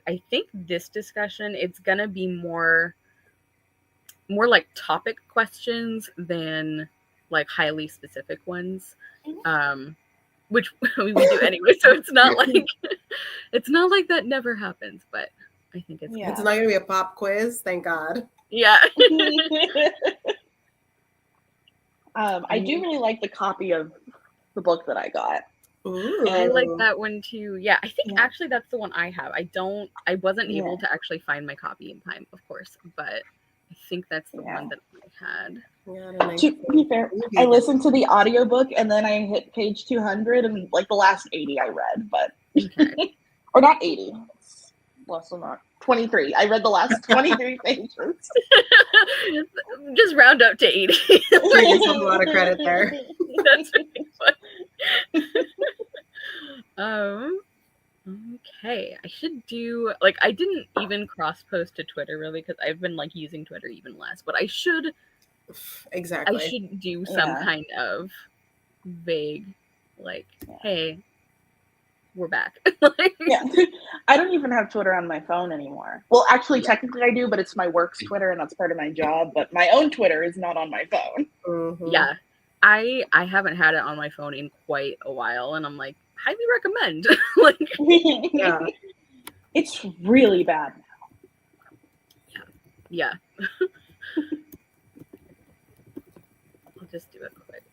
I think this discussion, it's gonna be more like topic questions than like highly specific ones. Which we do anyway, so it's not like that never happens, but I think it's It's not gonna be a pop quiz, thank God. Yeah. I do really like the copy of the book that I got. Ooh. I like that one too. Yeah, I think actually that's the one I have. I wasn't able to actually find my copy in time, of course, but I think that's the one that I had. To be fair, I listened to the audiobook and then I hit page 200 and like the last 80 I read, but or not 80. Less than that. 23. I read the last 23 pages. Just round up to 80. There's a lot of credit there. That's really funny. Okay, I should do, like, I didn't even cross post to Twitter really because I've been like using Twitter even less, but I should do some kind of vague, like, hey, we're back. I don't even have Twitter on my phone anymore. Well, actually, technically I do, but it's my work's Twitter and that's part of my job, but my own Twitter is not on my phone. Mm-hmm. Yeah, I haven't had it on my phone in quite a while, and I'm like, highly recommend. Like, it's really bad now. Yeah. I'll just do it quick.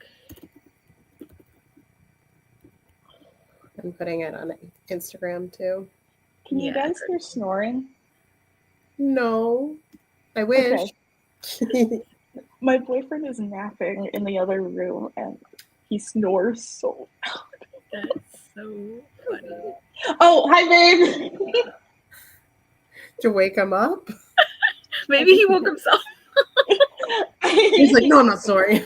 I'm putting it on Instagram too. Can you guys hear snoring? No, I wish. Okay. My boyfriend is napping in the other room and he snores so loud. That's so funny. Oh, hi, babe. To wake him up? Maybe he woke himself. He's like, no, I'm not sorry.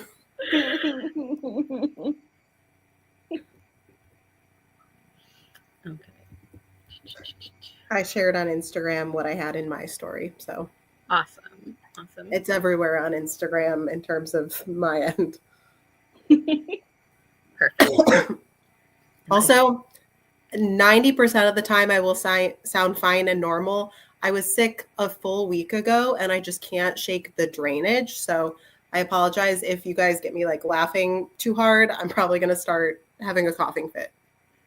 Okay. I shared on Instagram what I had in my story, so. Awesome. It's everywhere on Instagram in terms of my end. Perfect. Also, 90% of the time I will sound fine and normal. I was sick a full week ago and I just can't shake the drainage. So I apologize if you guys get me like laughing too hard. I'm probably going to start having a coughing fit.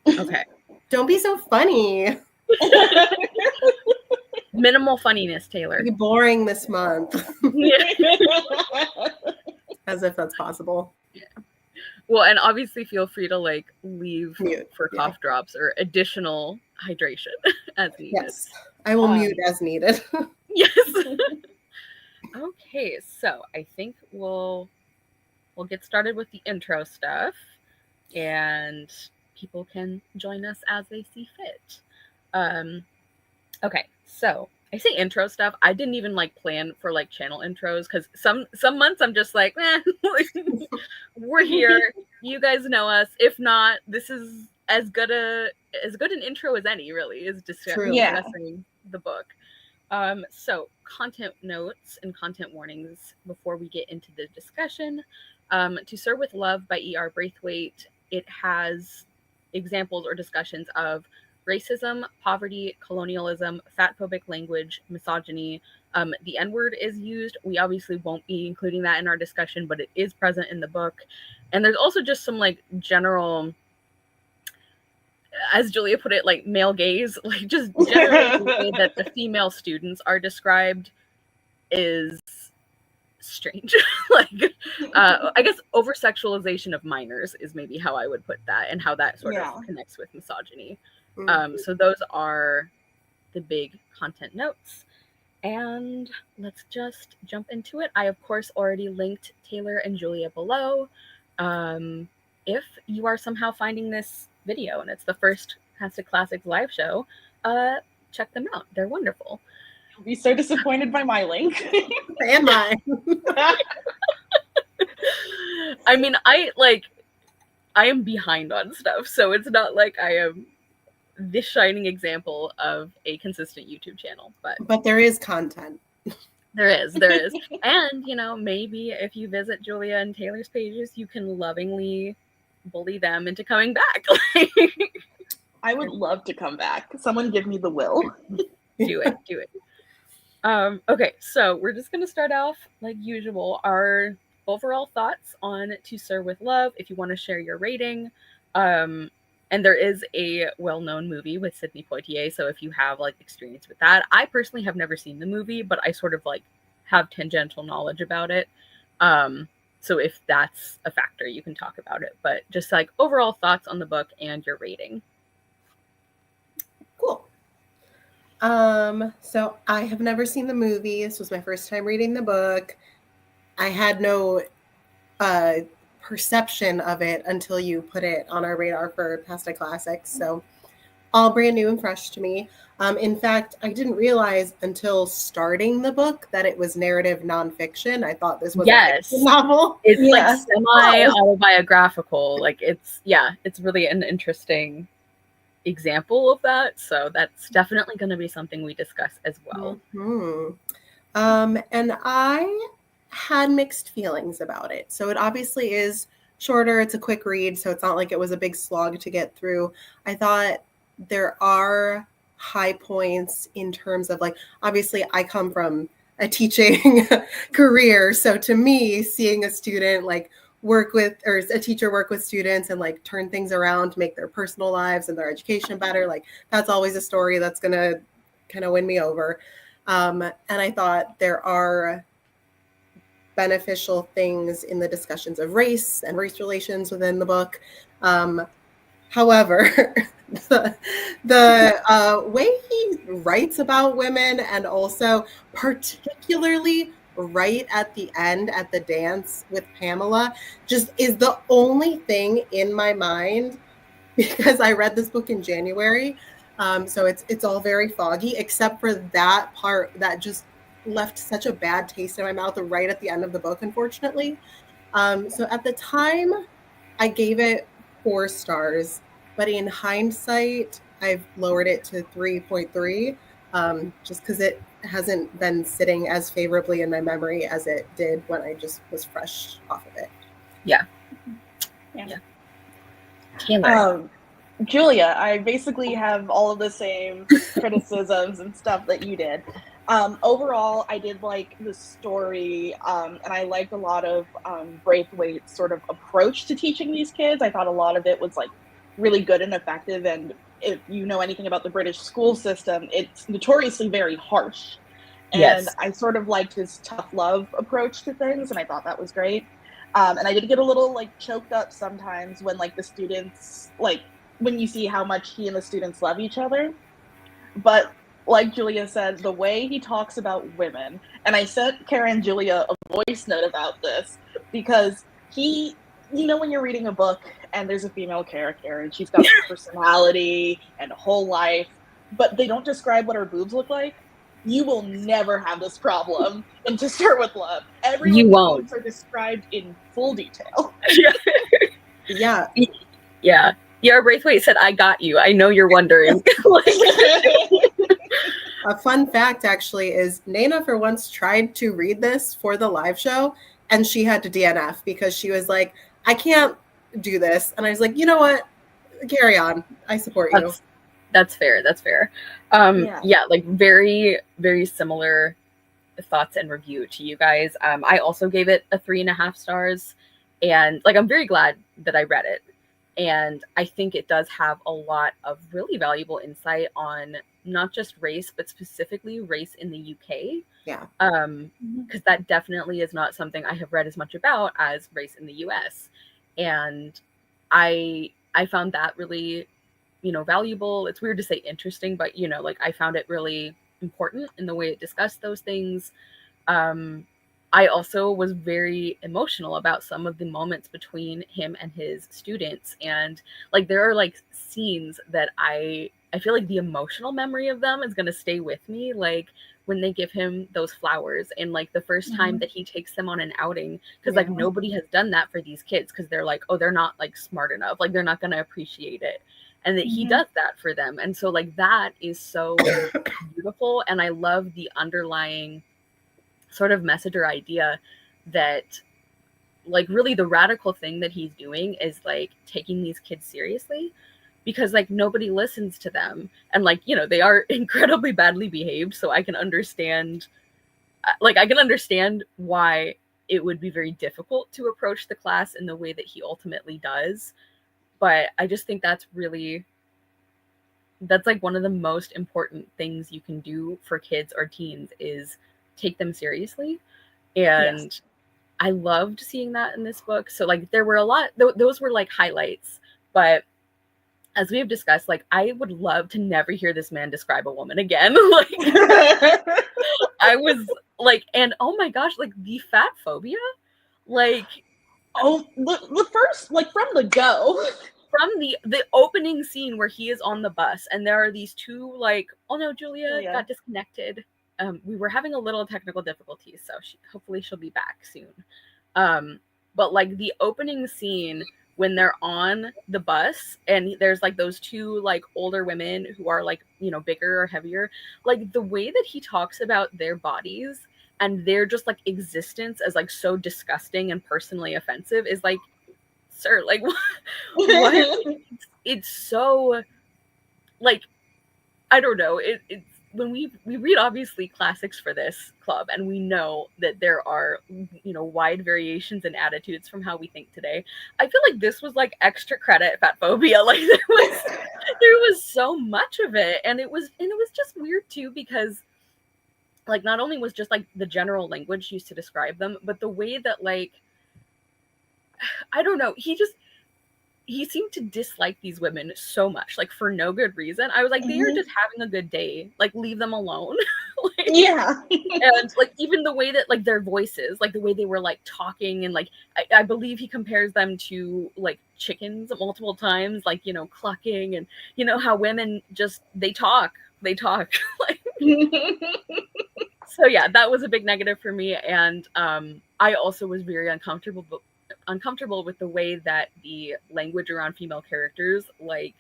Okay. Don't be so funny. Minimal funniness, Taylor. Be boring this month. As if that's possible. Yeah. Well, and obviously feel free to like leave mute for cough drops or additional hydration as needed. Yes, I will mute as needed. Yes. Okay, so I think we'll get started with the intro stuff, and people can join us as they see fit. Okay, so I say intro stuff. I didn't even like plan for like channel intros because some months I'm just like, we're here. You guys know us. If not, this is as good an intro as any. Really, is discussing the book. So content notes and content warnings before we get into the discussion. To Serve with Love by E.R. Braithwaite. It has examples or discussions of racism, poverty, colonialism, fatphobic language, misogyny. The N-word is used. We obviously won't be including that in our discussion, but it is present in the book. And there's also just some like general, as Julia put it, like male gaze, like just generally the way that the female students are described is strange. Like, I guess over-sexualization of minors is maybe how I would put that, and how that sort of connects with misogyny. So those are the big content notes. And let's just jump into it. I, of course, already linked Taylor and Julia below. If you are somehow finding this video and it's the first Hashtag Classics live show, check them out. They're wonderful. I'll be so disappointed by my link. Am I? I mean, I am behind on stuff, so it's not like I am this shining example of a consistent YouTube channel, but there is content. There is. And, maybe if you visit Julia and Taylor's pages, you can lovingly bully them into coming back. I would love to come back. Someone give me the will. Do it. Do it. Okay, so we're just gonna start off like usual. Our overall thoughts on To Serve with Love. If you want to share your rating, and there is a well-known movie with Sidney Poitier. So if you have like experience with that, I personally have never seen the movie, but I sort of like have tangential knowledge about it. So if that's a factor, you can talk about it. But just like overall thoughts on the book and your rating. Cool. So I have never seen the movie. This was my first time reading the book. I had no perception of it until you put it on our radar for Pasta Classics. So all brand new and fresh to me. In fact, I didn't realize until starting the book that it was narrative nonfiction. I thought this was a fiction novel. It's like semi-autobiographical. Like it's really an interesting example of that. So that's definitely going to be something we discuss as well. Mm-hmm. And I had mixed feelings about it. So it obviously is shorter. It's a quick read, so it's not like it was a big slog to get through. I thought there are high points in terms of like, obviously I come from a teaching career. So to me, seeing a student like work with, or a teacher work with students and like turn things around to make their personal lives and their education better, like that's always a story that's going to kind of win me over. And I thought there are beneficial things in the discussions of race and race relations within the book. However, the way he writes about women, and also particularly right at the end at the dance with Pamela, just is the only thing in my mind, because I read this book in January. So it's all very foggy, except for that part that just left such a bad taste in my mouth right at the end of the book, unfortunately. So at the time, I gave it 4 stars, but in hindsight, I've lowered it to 3.3, just because it hasn't been sitting as favorably in my memory as it did when I just was fresh off of it. Yeah. Julia, I basically have all of the same criticisms and stuff that you did. Overall, I did like the story, and I liked a lot of Braithwaite's sort of approach to teaching these kids. I thought a lot of it was like really good and effective, and if you know anything about the British school system, it's notoriously very harsh. And I sort of liked his tough love approach to things, and I thought that was great. And I did get a little like choked up sometimes when like the students, like when you see how much he and the students love each other. But like Julia said, the way he talks about women, and I sent Kara and Julia a voice note about this, because he, you know, when you're reading a book and there's a female character and she's got a personality and a whole life, but they don't describe what her boobs look like, you will never have this problem in To Serve with Love. Everyone's boobs are described in full detail. Yeah. Braithwaite said, "I got you. I know you're wondering." A fun fact actually is Nana for once tried to read this for the live show, and she had to DNF because she was like, "I can't do this." And I was like, "You know what? Carry on. I support you." That's fair. Like very, very similar thoughts and review to you guys. I also gave it a 3.5 stars, and like I'm very glad that I read it. And I think it does have a lot of really valuable insight on not just race, but specifically race in the UK. Yeah. Because that definitely is not something I have read as much about as race in the US. And I found that really, valuable. It's weird to say interesting, but, like I found it really important in the way it discussed those things. I also was very emotional about some of the moments between him and his students. And like, there are like scenes that I feel like the emotional memory of them is going to stay with me. Like when they give him those flowers and like the first time that he takes them on an outing, because like nobody has done that for these kids, because they're like, oh, they're not like smart enough. Like they're not going to appreciate it. And that he does that for them. And so like, that is so beautiful. And I love the underlying sort of message or idea that like really the radical thing that he's doing is like taking these kids seriously. because like nobody listens to them, and like, you know, they are incredibly badly behaved, so I can understand why it would be very difficult to approach the class in the way that he ultimately does. But I just think that's like one of the most important things you can do for kids or teens is take them seriously. And yes. I loved seeing that in this book. So like there were a lot, those were like highlights, but as we have discussed, like I would love to never hear this man describe a woman again. Like I was like, and oh my gosh, like the fat phobia, like the first, like from the go. From the opening scene where he is on the bus and there are these two like, oh no, Julia got disconnected. We were having a little technical difficulties, so hopefully she'll be back soon. But like the opening scene when they're on the bus and there's like those two like older women who are like, you know, bigger or heavier, like the way that he talks about their bodies and their just like existence as like so disgusting and personally offensive is like, sir, like what? It's so like, I don't know, it's when we read obviously classics for this club and we know that there are, you know, wide variations in attitudes from how we think today. I feel like this was like extra credit fat phobia. Like there was so much of it, and it was just weird too, because like not only was just like the general language used to describe them, but the way that like, I don't know, he seemed to dislike these women so much, like for no good reason. I was like, they are just having a good day. Like, leave them alone. Like, yeah. And like even the way that like their voices, like the way they were like talking, and like I believe he compares them to like chickens multiple times, like, you know, clucking, and you know how women just they talk. Like, so yeah, that was a big negative for me, and I also was very uncomfortable with the way that the language around female characters like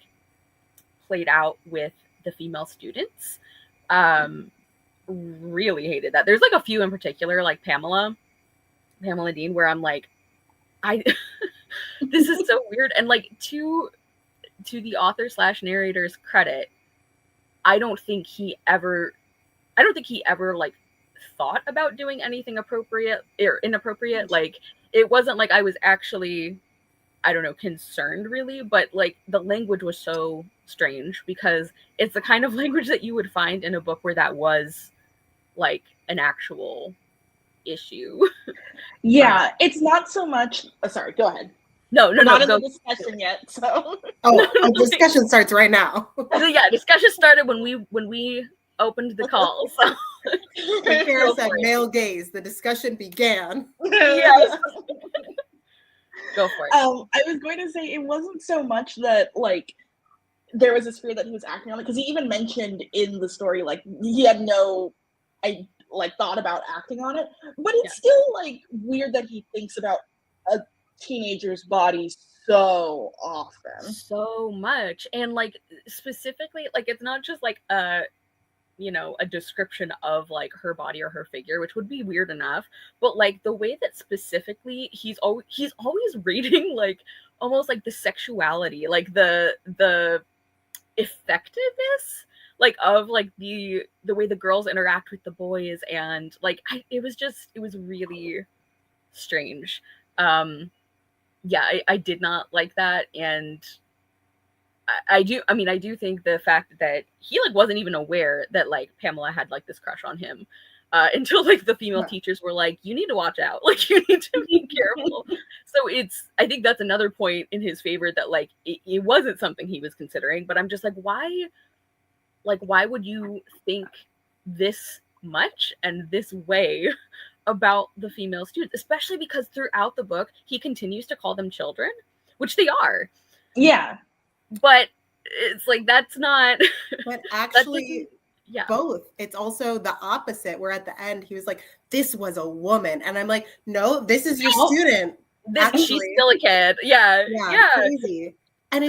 played out with the female students. Really hated that. There's like a few in particular, like Pamela Dean, where I'm like, this is so weird. And like to the author / narrator's credit, I don't think he ever like thought about doing anything appropriate or inappropriate. Like it wasn't like I was actually, I don't know, concerned really, but like the language was so strange because it's the kind of language that you would find in a book where that was like an actual issue. Yeah, it's not so much. Sorry, go ahead. No, not in the discussion yet. So discussion starts right now. Yeah, discussion started when we opened the call. So. Like Kara said, male gaze. The discussion began. Yes. Go for it. I was going to say it wasn't so much that like there was this fear that he was acting on it, because he even mentioned in the story like he had no thought about acting on it, but it's still like weird that he thinks about a teenager's body so often, so much, and like specifically like it's not just like a description of like her body or her figure, which would be weird enough, but like the way that specifically he's always reading like almost like the sexuality, like the effectiveness like of like the way the girls interact with the boys, and like it was really strange. I did not like that, and I do think the fact that he like wasn't even aware that like Pamela had like this crush on him until like the female teachers were like, you need to watch out, like you need to be careful. So I think that's another point in his favor, that like it wasn't something he was considering, but I'm just like, why would you think this much and this way about the female students, especially because throughout the book he continues to call them children, which they are. Yeah. But it's like, that's not. But actually, both. It's also the opposite, where at the end he was like, this was a woman. And I'm like, no, this is your student. She's still a kid. Yeah. Crazy. And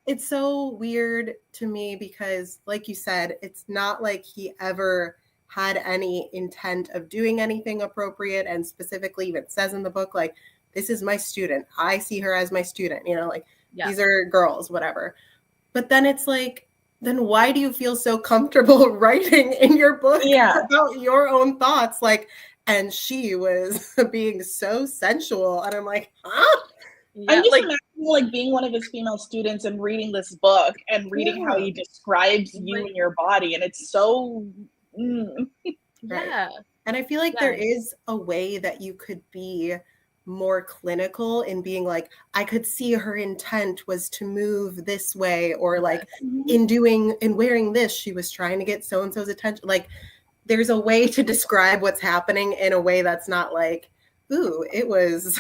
it's so weird to me because, like you said, it's not like he ever had any intent of doing anything appropriate, and specifically even says in the book, like, this is my student. I see her as my student, like, these are girls, whatever. but then it's like, then why do you feel so comfortable writing in your book about your own thoughts? Like, and she was being so sensual. And I'm like, huh? Yeah, I'm just imagining like being one of his female students and reading this book and reading how he describes you and your body. And it's so Yeah. And I feel like there is a way that you could be more clinical in being like, I could see her intent was to move this way, or like in wearing this, she was trying to get so-and-so's attention. Like, there's a way to describe what's happening in a way that's not like, ooh, it was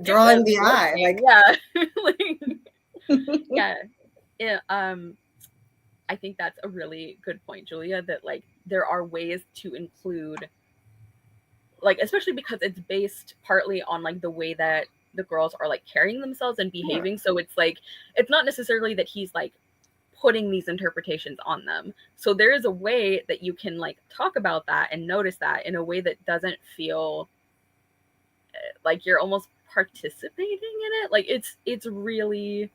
drawing the eye. Like, I think that's a really good point, Julia, that like there are ways to include, like, especially because it's based partly on like the way that the girls are like carrying themselves and behaving. So it's like, it's not necessarily that he's like putting these interpretations on them. So there is a way that you can like talk about that and notice that in a way that doesn't feel like you're almost participating in it. Like it's really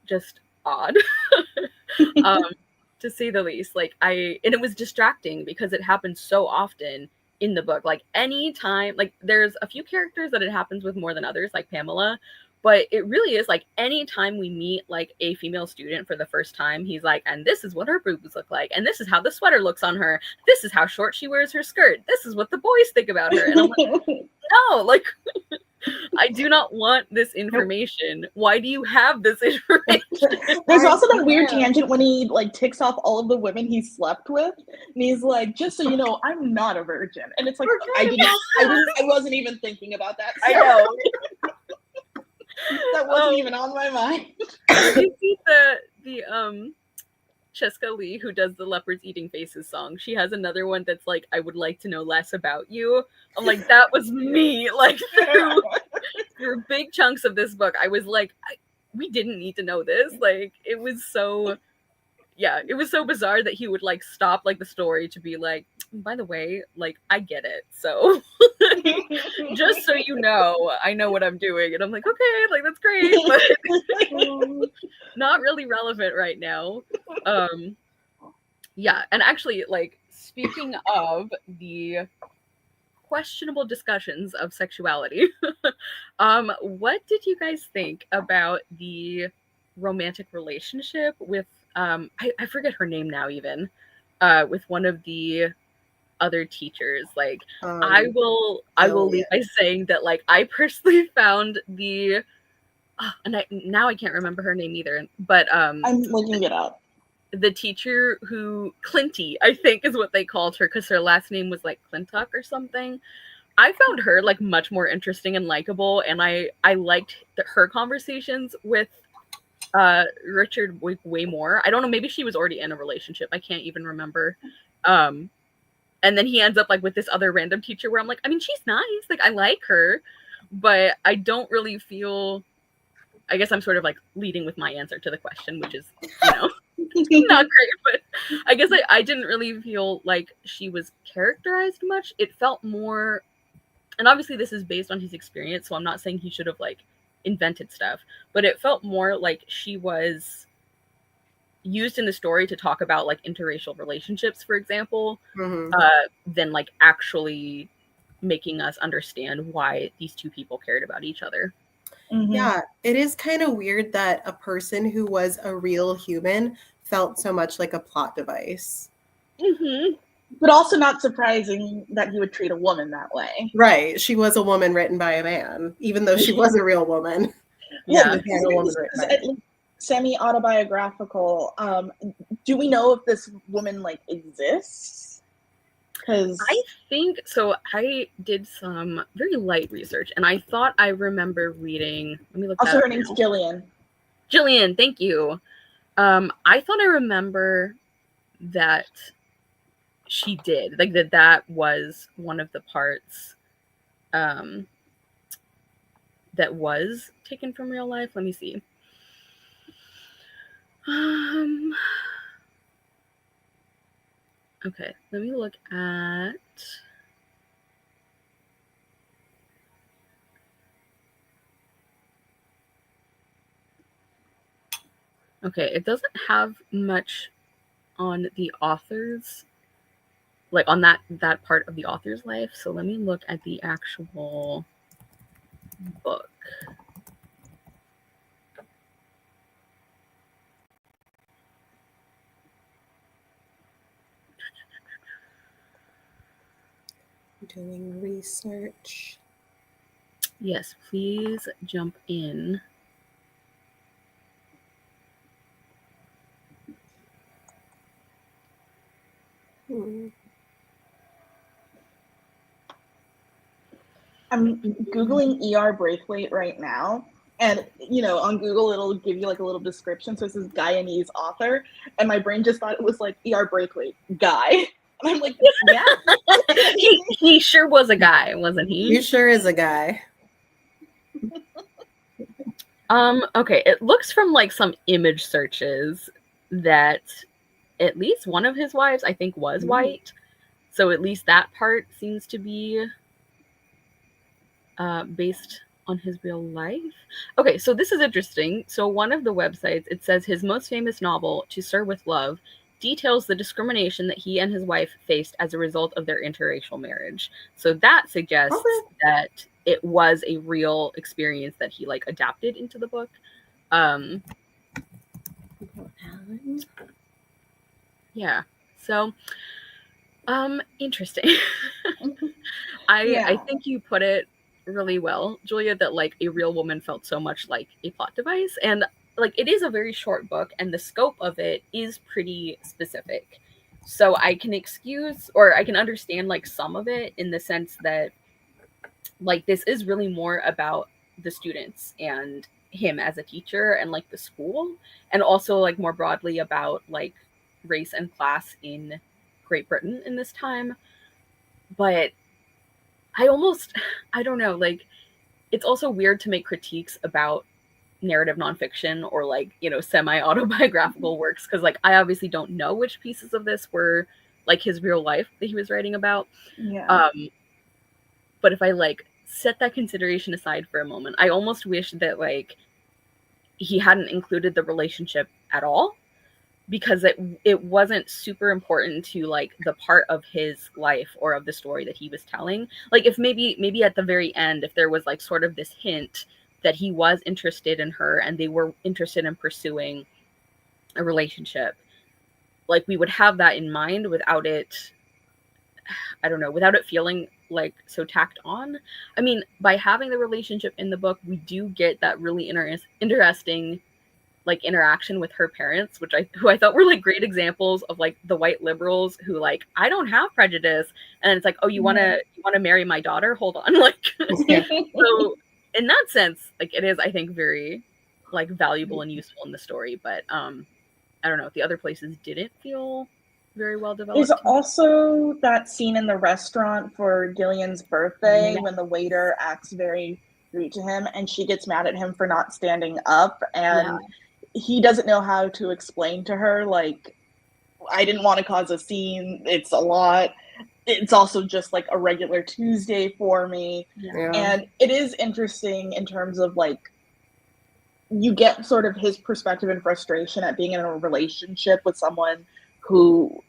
just odd. To say the least. Like and it was distracting because it happens so often in the book. Like anytime, like there's a few characters that it happens with more than others, like Pamela, but it really is like anytime we meet like a female student for the first time, he's like, and this is what her boobs look like, and this is how the sweater looks on her, this is how short she wears her skirt, this is what the boys think about her. And I'm like, no, like I do not want this information. Why do you have this information? There's also that weird tangent when he like ticks off all of the women he slept with, and he's like, "Just so you know, I'm not a virgin." And it's like, I wasn't even thinking about that. I know. That wasn't even on my mind. You see the Cheska Lee, who does the Leopards Eating Faces song, she has another one that's like, I would like to know less about you. I'm like, that was me. Like through big chunks of this book, I was like, we didn't need to know this. Like it was so bizarre that he would like stop like the story to be like, by the way, like I get it. So just so you know, I know what I'm doing. And I'm like, okay, like that's great, but not really relevant right now. Yeah, and actually, like speaking of the questionable discussions of sexuality, what did you guys think about the romantic relationship with I forget her name now even, with one of the other teachers? Like I will leave by saying that like I personally found the and I can't remember her name either, but I'm looking it up. The teacher who Clinty, I think is what they called her, because her last name was like Clintuck or something. I found her like much more interesting and likable, and I liked her conversations with Richard way more. I don't know, maybe she was already in a relationship. I can't even remember. And then he ends up like with this other random teacher where I'm like, I mean, she's nice, like I like her, but I don't really feel, I guess I'm sort of like leading with my answer to the question, which is, you know, not great, but I guess I didn't really feel like she was characterized much. It felt more, and obviously this is based on his experience, so I'm not saying he should have like invented stuff, but it felt more like she was used in the story to talk about like interracial relationships, for example, than like actually making us understand why these two people cared about each other. Yeah, it is kind of weird that a person who was a real human felt so much like a plot device. But also not surprising that he would treat a woman that way. Right. She was a woman written by a man, even though she was a real woman. Yeah. Semi-autobiographical. Do we know if this woman like exists? Because I think so. I did some very light research, and I thought I remember reading. Let me look. Also, her name's Jillian. Jillian, thank you. I thought I remember that she did, like that was one of the parts that was taken from real life. Let me see. Okay, let me look at. Okay, it doesn't have much on the author's, like on that part of the author's life. So let me look at the actual book. Doing research. Yes, please jump in. I'm Googling ER Braithwaite right now. And, on Google, it'll give you like a little description. So it says Guyanese author. And my brain just thought it was like ER Braithwaite, guy. And I'm like, yeah. he sure was a guy, wasn't he? He sure is a guy. Okay, it looks from like some image searches that at least one of his wives, I think, was white. So at least that part seems to be based on his real life. Okay, so this is interesting. So one of the websites, it says his most famous novel, To Sir with Love, details the discrimination that he and his wife faced as a result of their interracial marriage. So that suggests that it was a real experience that he like adapted into the book. Yeah. So interesting. I think you put it really well, Julia, that like a real woman felt so much like a plot device. And like it is a very short book and the scope of it is pretty specific. So I can excuse or I can understand like some of it in the sense that like this is really more about the students and him as a teacher and like the school, and also like more broadly about like race and class in Great Britain in this time. But I don't know, like it's also weird to make critiques about narrative nonfiction or like, semi-autobiographical works, because like I obviously don't know which pieces of this were like his real life that he was writing about. But if I like set that consideration aside for a moment, I almost wish that like he hadn't included the relationship at all, because it wasn't super important to like the part of his life or of the story that he was telling. Like if maybe at the very end, if there was like sort of this hint that he was interested in her and they were interested in pursuing a relationship, like we would have that in mind without it, I don't know, without it feeling like so tacked on. I mean, by having the relationship in the book, we do get that really interesting like interaction with her parents, who I thought were like great examples of like the white liberals who like, I don't have prejudice, and it's like, oh, you want to marry my daughter, hold on. Like so in that sense, like it is, I think, very like valuable and useful in the story. But I don't know, the other places didn't feel very well developed. There's also that scene in the restaurant for Gillian's birthday when the waiter acts very rude to him and she gets mad at him for not standing up, and he doesn't know how to explain to her, like, I didn't want to cause a scene. It's a lot. It's also just like a regular Tuesday for me. And it is interesting in terms of like, you get sort of his perspective and frustration at being in a relationship with someone who,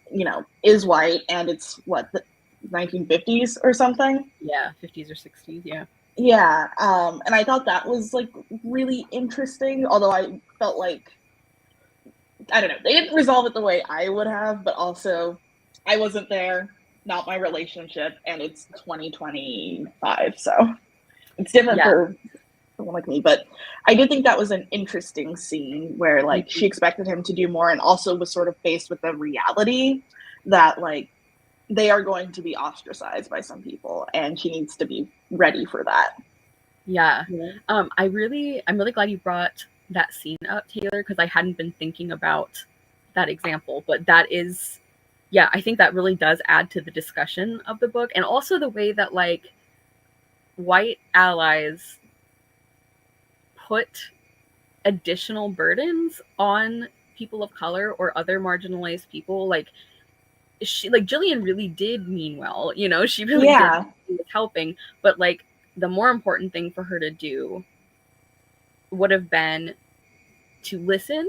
is white, and it's what, the 1950s or something? Yeah, 50s or 60s, yeah. Yeah, and I thought that was like really interesting, although I felt like, I don't know, they didn't resolve it the way I would have, but also I wasn't there, not my relationship, and it's 2025, so it's different for someone like me. But I did think that was an interesting scene where like she expected him to do more and also was sort of faced with the reality that like they are going to be ostracized by some people and she needs to be ready for that. I'm really glad you brought that scene up, Taylor, because I hadn't been thinking about that example, but that is, I think that really does add to the discussion of the book, and also the way that like white allies put additional burdens on people of color or other marginalized people. Like Jillian really did mean well, she really did, she was helping, but like the more important thing for her to do would have been to listen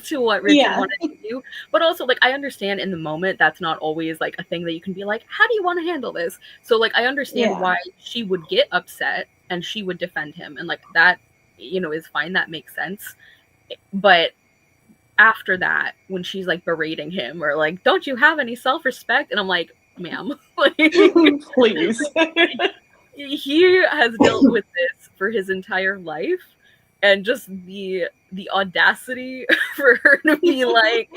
to what Richard wanted to do. But also, like, I understand in the moment that's not always like a thing that you can be like, how do you want to handle this? So like I understand why she would get upset and she would defend him, and like that, you know, is fine. That makes sense. But after that, when she's like berating him or like, don't you have any self-respect? And I'm like, ma'am, like, please. He has dealt with this for his entire life, and just the audacity for her to be like,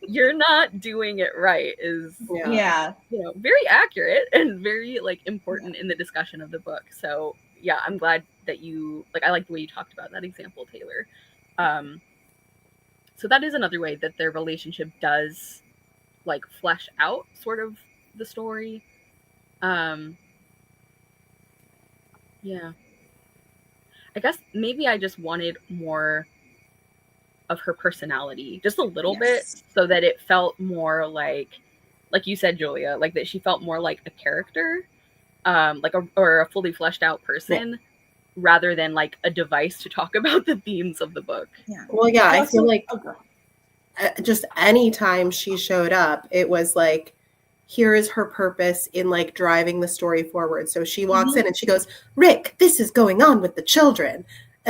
you're not doing it right is you know, very accurate and very like important in the discussion of the book. So yeah, I'm glad that you like, I like the way you talked about that example, Taylor. So that is another way that their relationship does like flesh out sort of the story. Yeah. I guess maybe I just wanted more of her personality, just a little bit, so that it felt more like you said, Julia, like that she felt more like a character, like or a fully fleshed out person, rather than like a device to talk about the themes of the book. Yeah. Well, yeah, I feel like just any time she showed up, it was like, here is her purpose in like driving the story forward. So she walks in and she goes, Rick, this is going on with the children.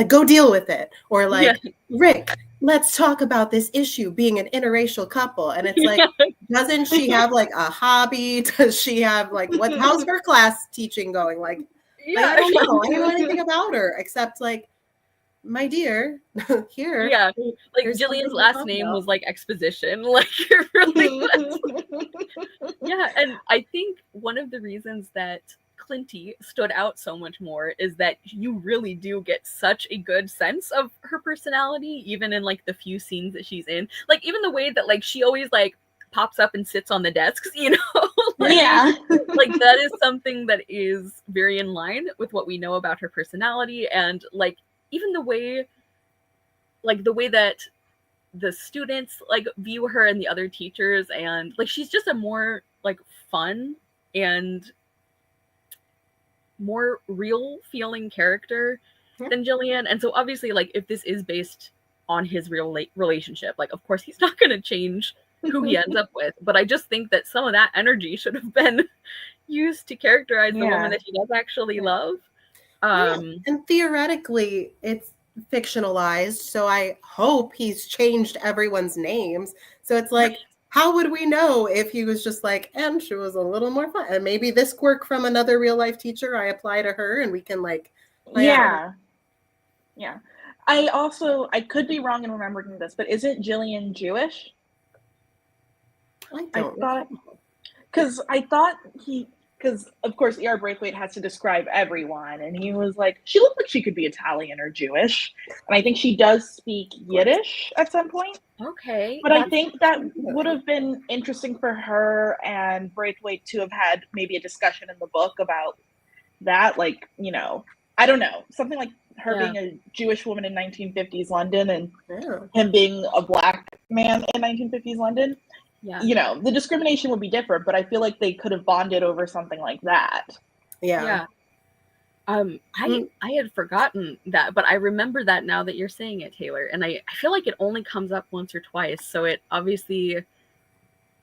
Go deal with it. Or like, Rick, let's talk about this issue being an interracial couple. And it's like, doesn't she have like a hobby? Does she have like, how's her class teaching going? Like, I don't know. I don't know anything about her except like, my dear, here. Yeah, like Jillian's last name was like exposition. Like it really was. Yeah, and I think one of the reasons that Clinty stood out so much more is that you really do get such a good sense of her personality, even in like the few scenes that she's in. Like even the way that like she always like pops up and sits on the desks, you know? Like, like that is something that is very in line with what we know about her personality, and like even the way that the students like view her and the other teachers, and like she's just a more like fun and more real feeling character than Jillian. And so obviously like if this is based on his real relationship, like of course he's not going to change who he ends up with, but I just think that some of that energy should have been used to characterize the woman that he does actually love. And theoretically it's fictionalized, so I hope he's changed everyone's names. So it's like, how would we know if he was just like, and she was a little more fun, and maybe this quirk from another real life teacher I apply to her and we can like I could be wrong in remembering this, but isn't Jillian Jewish? I thought because of course E.R. Braithwaite has to describe everyone, and he was like, she looked like she could be Italian or Jewish, and I think she does speak Yiddish at some point. Okay. But I think that would have been interesting for her and Braithwaite to have had maybe a discussion in the book about that, like, you know, I don't know, something like her being a Jewish woman in 1950s London and him being a black man in 1950s London. Yeah, you know, the discrimination would be different, but I feel like they could have bonded over something like that. I had forgotten that, but I remember that now that you're saying it, Taylor, and I feel like it only comes up once or twice, so it obviously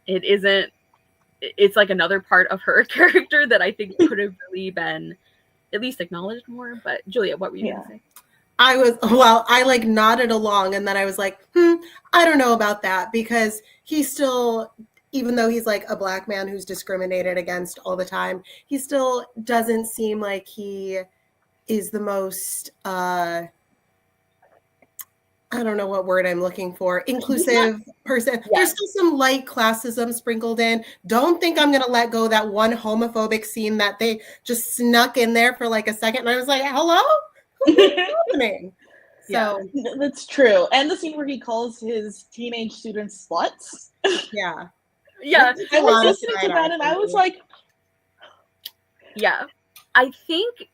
it's like another part of her character that I think could have really been at least acknowledged more. But Julia, what were you gonna say? I like nodded along, and then I was like, I don't know about that, because he still, even though he's like a black man who's discriminated against all the time, he still doesn't seem like he is the most, I don't know what word I'm looking for, inclusive person. There's still some light classism sprinkled in. Don't think I'm going to let go that one homophobic scene that they just snuck in there for like a second. And I was like, hello? What's happening? So that's true. And the scene where he calls his teenage students sluts. Yeah. I was listening to that and I was like, I think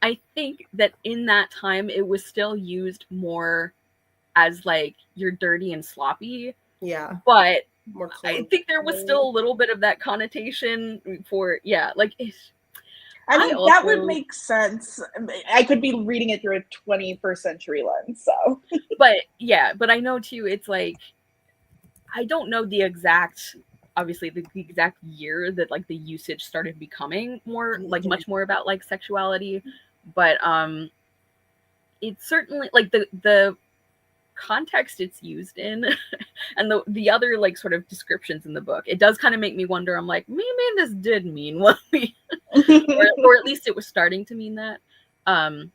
that in that time it was still used more as like you're dirty and sloppy. Yeah. But I think there was still a little bit of that connotation for like I mean, that would make sense. I could be reading it through a 21st century lens, so. But yeah, but I know too, it's like, I don't know the exact, obviously the exact year that like the usage started becoming more, like much more about like sexuality, but it's certainly like the context it's used in and the other like sort of descriptions in the book, it does kind of make me wonder. I'm like, maybe this did mean what we or at least it was starting to mean that. Okay.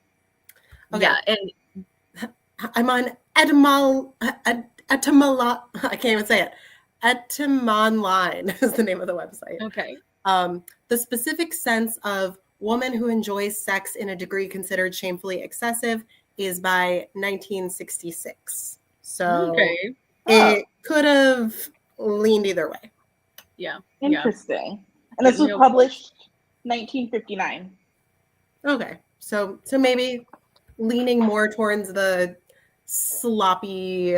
Yeah, and I'm on I can't even say it. Etymonline is the name of the website. Okay. The specific sense of woman who enjoys sex in a degree considered shamefully excessive is by 1966. So okay. It could have leaned either way. Yeah. Interesting. And this was published 1959. Okay. So maybe leaning more towards the sloppy,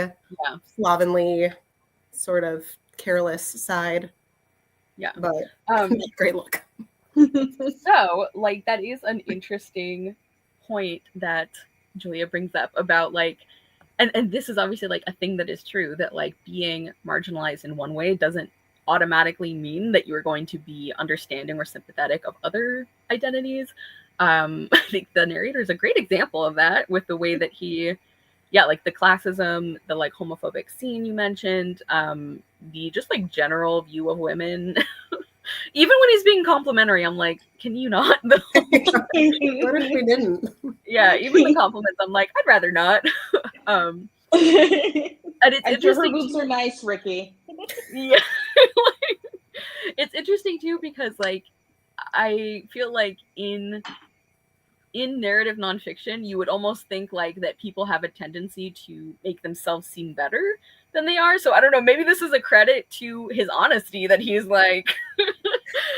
slovenly, sort of careless side. Yeah. But great look. So, like, that is an interesting point that Julia brings up about, like, and this is obviously, like, a thing that is true, that, like, being marginalized in one way doesn't automatically mean that you're going to be understanding or sympathetic of other identities. I think the narrator is a great example of that with the way that he, like, the classism, the, like, homophobic scene you mentioned, the just, like, general view of women. Even when he's being complimentary, I'm like, can you not? What if we didn't? Yeah, even the compliments, I'm like, I'd rather not. And it's interesting. Her boobs are nice, Ricky. Yeah. It's interesting too because, like, I feel like in narrative nonfiction, you would almost think like that people have a tendency to make themselves seem better than they are. So I don't know, maybe this is a credit to his honesty that he's like,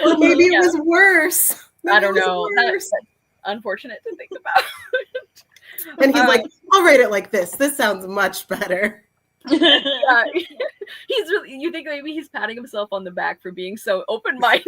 well, maybe it was worse. Maybe I don't know. That's unfortunate to think about. And he's like, I'll rate it like this. This sounds much better. Yeah. He's really, you think maybe he's patting himself on the back for being so open-minded.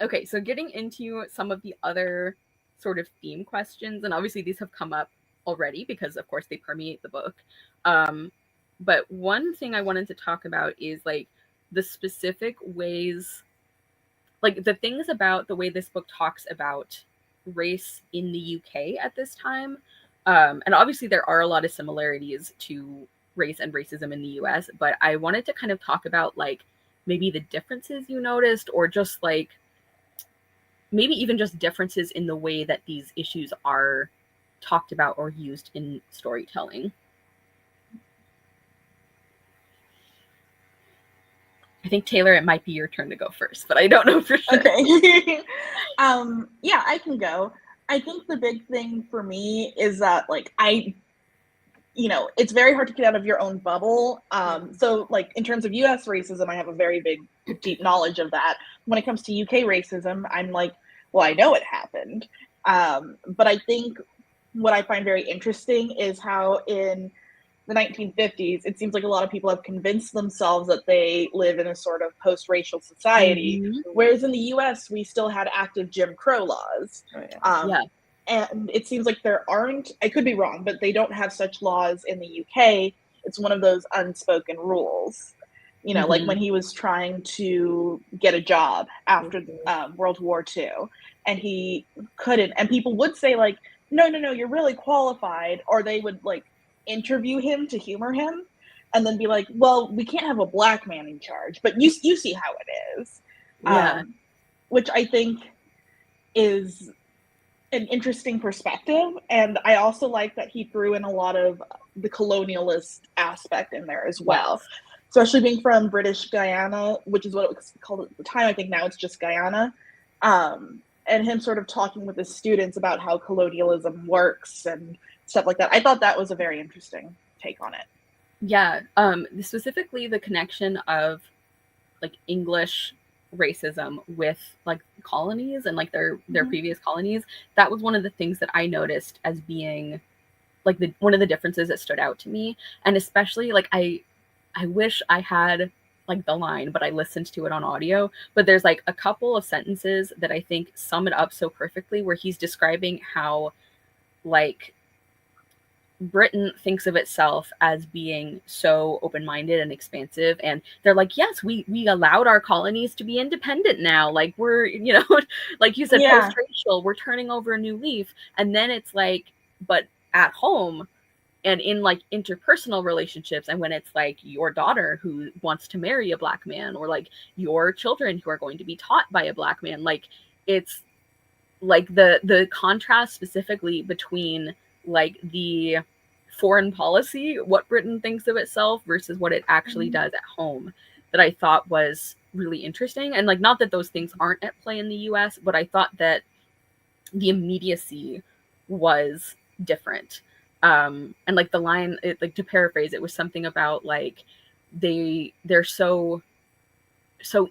Okay, so getting into some of the other sort of theme questions, and obviously these have come up already because of course they permeate the book. But one thing I wanted to talk about is like the specific ways, like the things about the way this book talks about race in the UK at this time. And obviously there are a lot of similarities to race and racism in the US, but I wanted to kind of talk about like maybe the differences you noticed, or just like maybe even just differences in the way that these issues are talked about or used in storytelling. I think, Taylor, it might be your turn to go first, but I don't know for sure. Okay. Yeah, I can go. I think the big thing for me is that, like, it's very hard to get out of your own bubble. So, like, in terms of US racism, I have a very big, deep knowledge of that. When it comes to UK racism, I'm like, well, I know it happened. But I think what I find very interesting is how in the 1950s, it seems like a lot of people have convinced themselves that they live in a sort of post-racial society, whereas in the US, we still had active Jim Crow laws. And it seems like there aren't, I could be wrong, but they don't have such laws in the UK. It's one of those unspoken rules. You know, like when he was trying to get a job after World War II, and he couldn't, and people would say like, no, you're really qualified, or they would like interview him to humor him and then be like, well, we can't have a black man in charge, but you see how it is. Which I think is an interesting perspective. And I also like that he threw in a lot of the colonialist aspect in there as well. Especially being from British Guyana, which is what it was called at the time. I think now it's just Guyana. And him sort of talking with his students about how colonialism works and stuff like that. I thought that was a very interesting take on it. Yeah. Specifically the connection of like English racism with like colonies and like their previous colonies. That was one of the things that I noticed as being like one of the differences that stood out to me. And especially like I wish I had like the line, but I listened to it on audio. But there's like a couple of sentences that I think sum it up so perfectly, where he's describing how like Britain thinks of itself as being so open-minded and expansive, and they're like, yes, we allowed our colonies to be independent now, like we're, you know, like you said, post-racial, we're turning over a new leaf. And then it's like, but at home and in like interpersonal relationships, and when it's like your daughter who wants to marry a Black man, or like your children who are going to be taught by a Black man, like it's like the contrast specifically between like the foreign policy, what Britain thinks of itself versus what it actually does at home, that I thought was really interesting. And like, not that those things aren't at play in the US, but I thought that the immediacy was different. And like the line, like to paraphrase, it was something about like they're so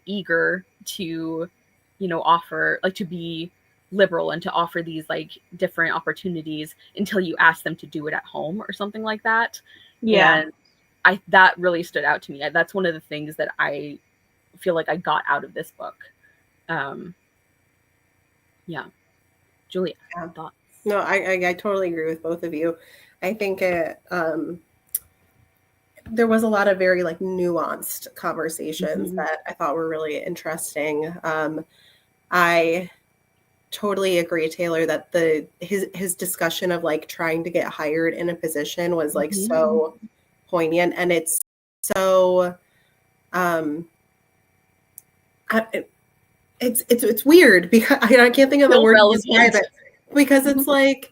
eager to, you know, offer, like to be liberal and to offer these like different opportunities until you ask them to do it at home or something like that. Yeah. And that really stood out to me. That's one of the things that I feel like I got out of this book. Yeah. Julia, thoughts? No, I totally agree with both of you. I think there was a lot of very like nuanced conversations that I thought were really interesting. I totally agree, Taylor, that his discussion of like trying to get hired in a position was like so poignant, and it's so it's weird because I can't think of the word to describe it, because it's like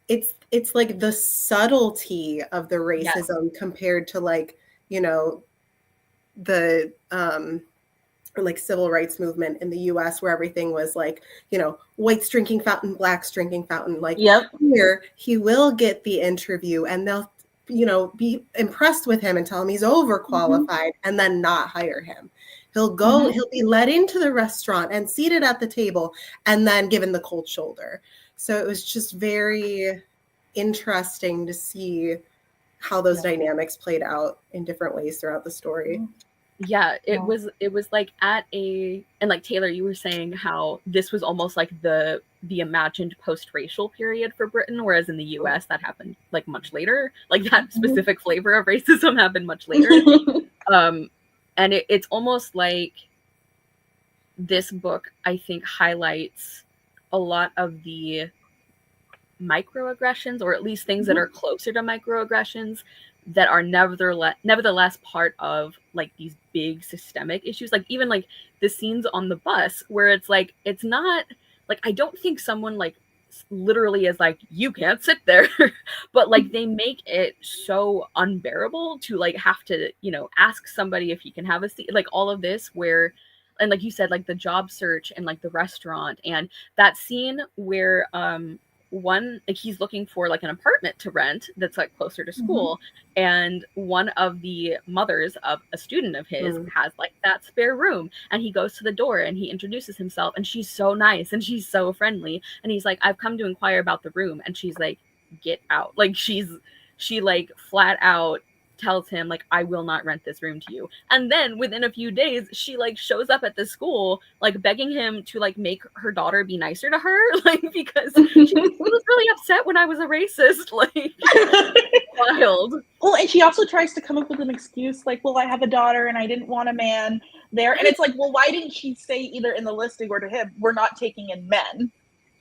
it's like the subtlety of the racism compared to like, you know, the like civil rights movement in the US, where everything was like, you know, whites drinking fountain, blacks drinking fountain. Like here, he will get the interview and they'll, you know, be impressed with him and tell him he's overqualified and then not hire him. He'll go, he'll be led into the restaurant and seated at the table and then given the cold shoulder. So it was just very interesting to see how those dynamics played out in different ways throughout the story. Yeah, it was like at a, and like Taylor, you were saying how this was almost like the imagined post-racial period for Britain, whereas in the US that happened like much later. Like that specific flavor of racism happened much later. And it's almost like this book, I think, highlights a lot of the microaggressions, or at least things that are closer to microaggressions, that are nevertheless part of like these big systemic issues. Like even like the scenes on the bus where it's like, it's not like, I don't think someone like literally is like, you can't sit there, but like they make it so unbearable to like have to, you know, ask somebody if you can have a seat, like all of this where, and like you said, like the job search and like the restaurant, and that scene where one, like he's looking for like an apartment to rent that's like closer to school, and one of the mothers of a student of his has like that spare room, and he goes to the door and he introduces himself, and she's so nice and she's so friendly, and he's like, I've come to inquire about the room, and she's like, get out. Like she like flat out tells him like, I will not rent this room to you. And then within a few days she like shows up at the school like begging him to like make her daughter be nicer to her, like because she was really upset when I was a racist. Like wild. Well, and she also tries to come up with an excuse like, well, I have a daughter and I didn't want a man there. And it's like, well, why didn't she say either in the listing or to him, we're not taking in men?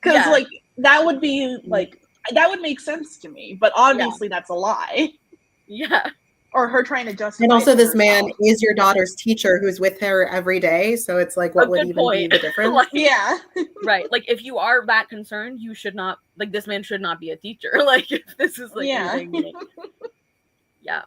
Because like that would be like, that would make sense to me, but obviously that's a lie. Yeah. Or her trying to justify. And also this man is your daughter's teacher who's with her every day. So it's like, what would even be the difference? Like, yeah. Right. Like if you are that concerned, you should not, like this man should not be a teacher. Like if this is like anything, yeah.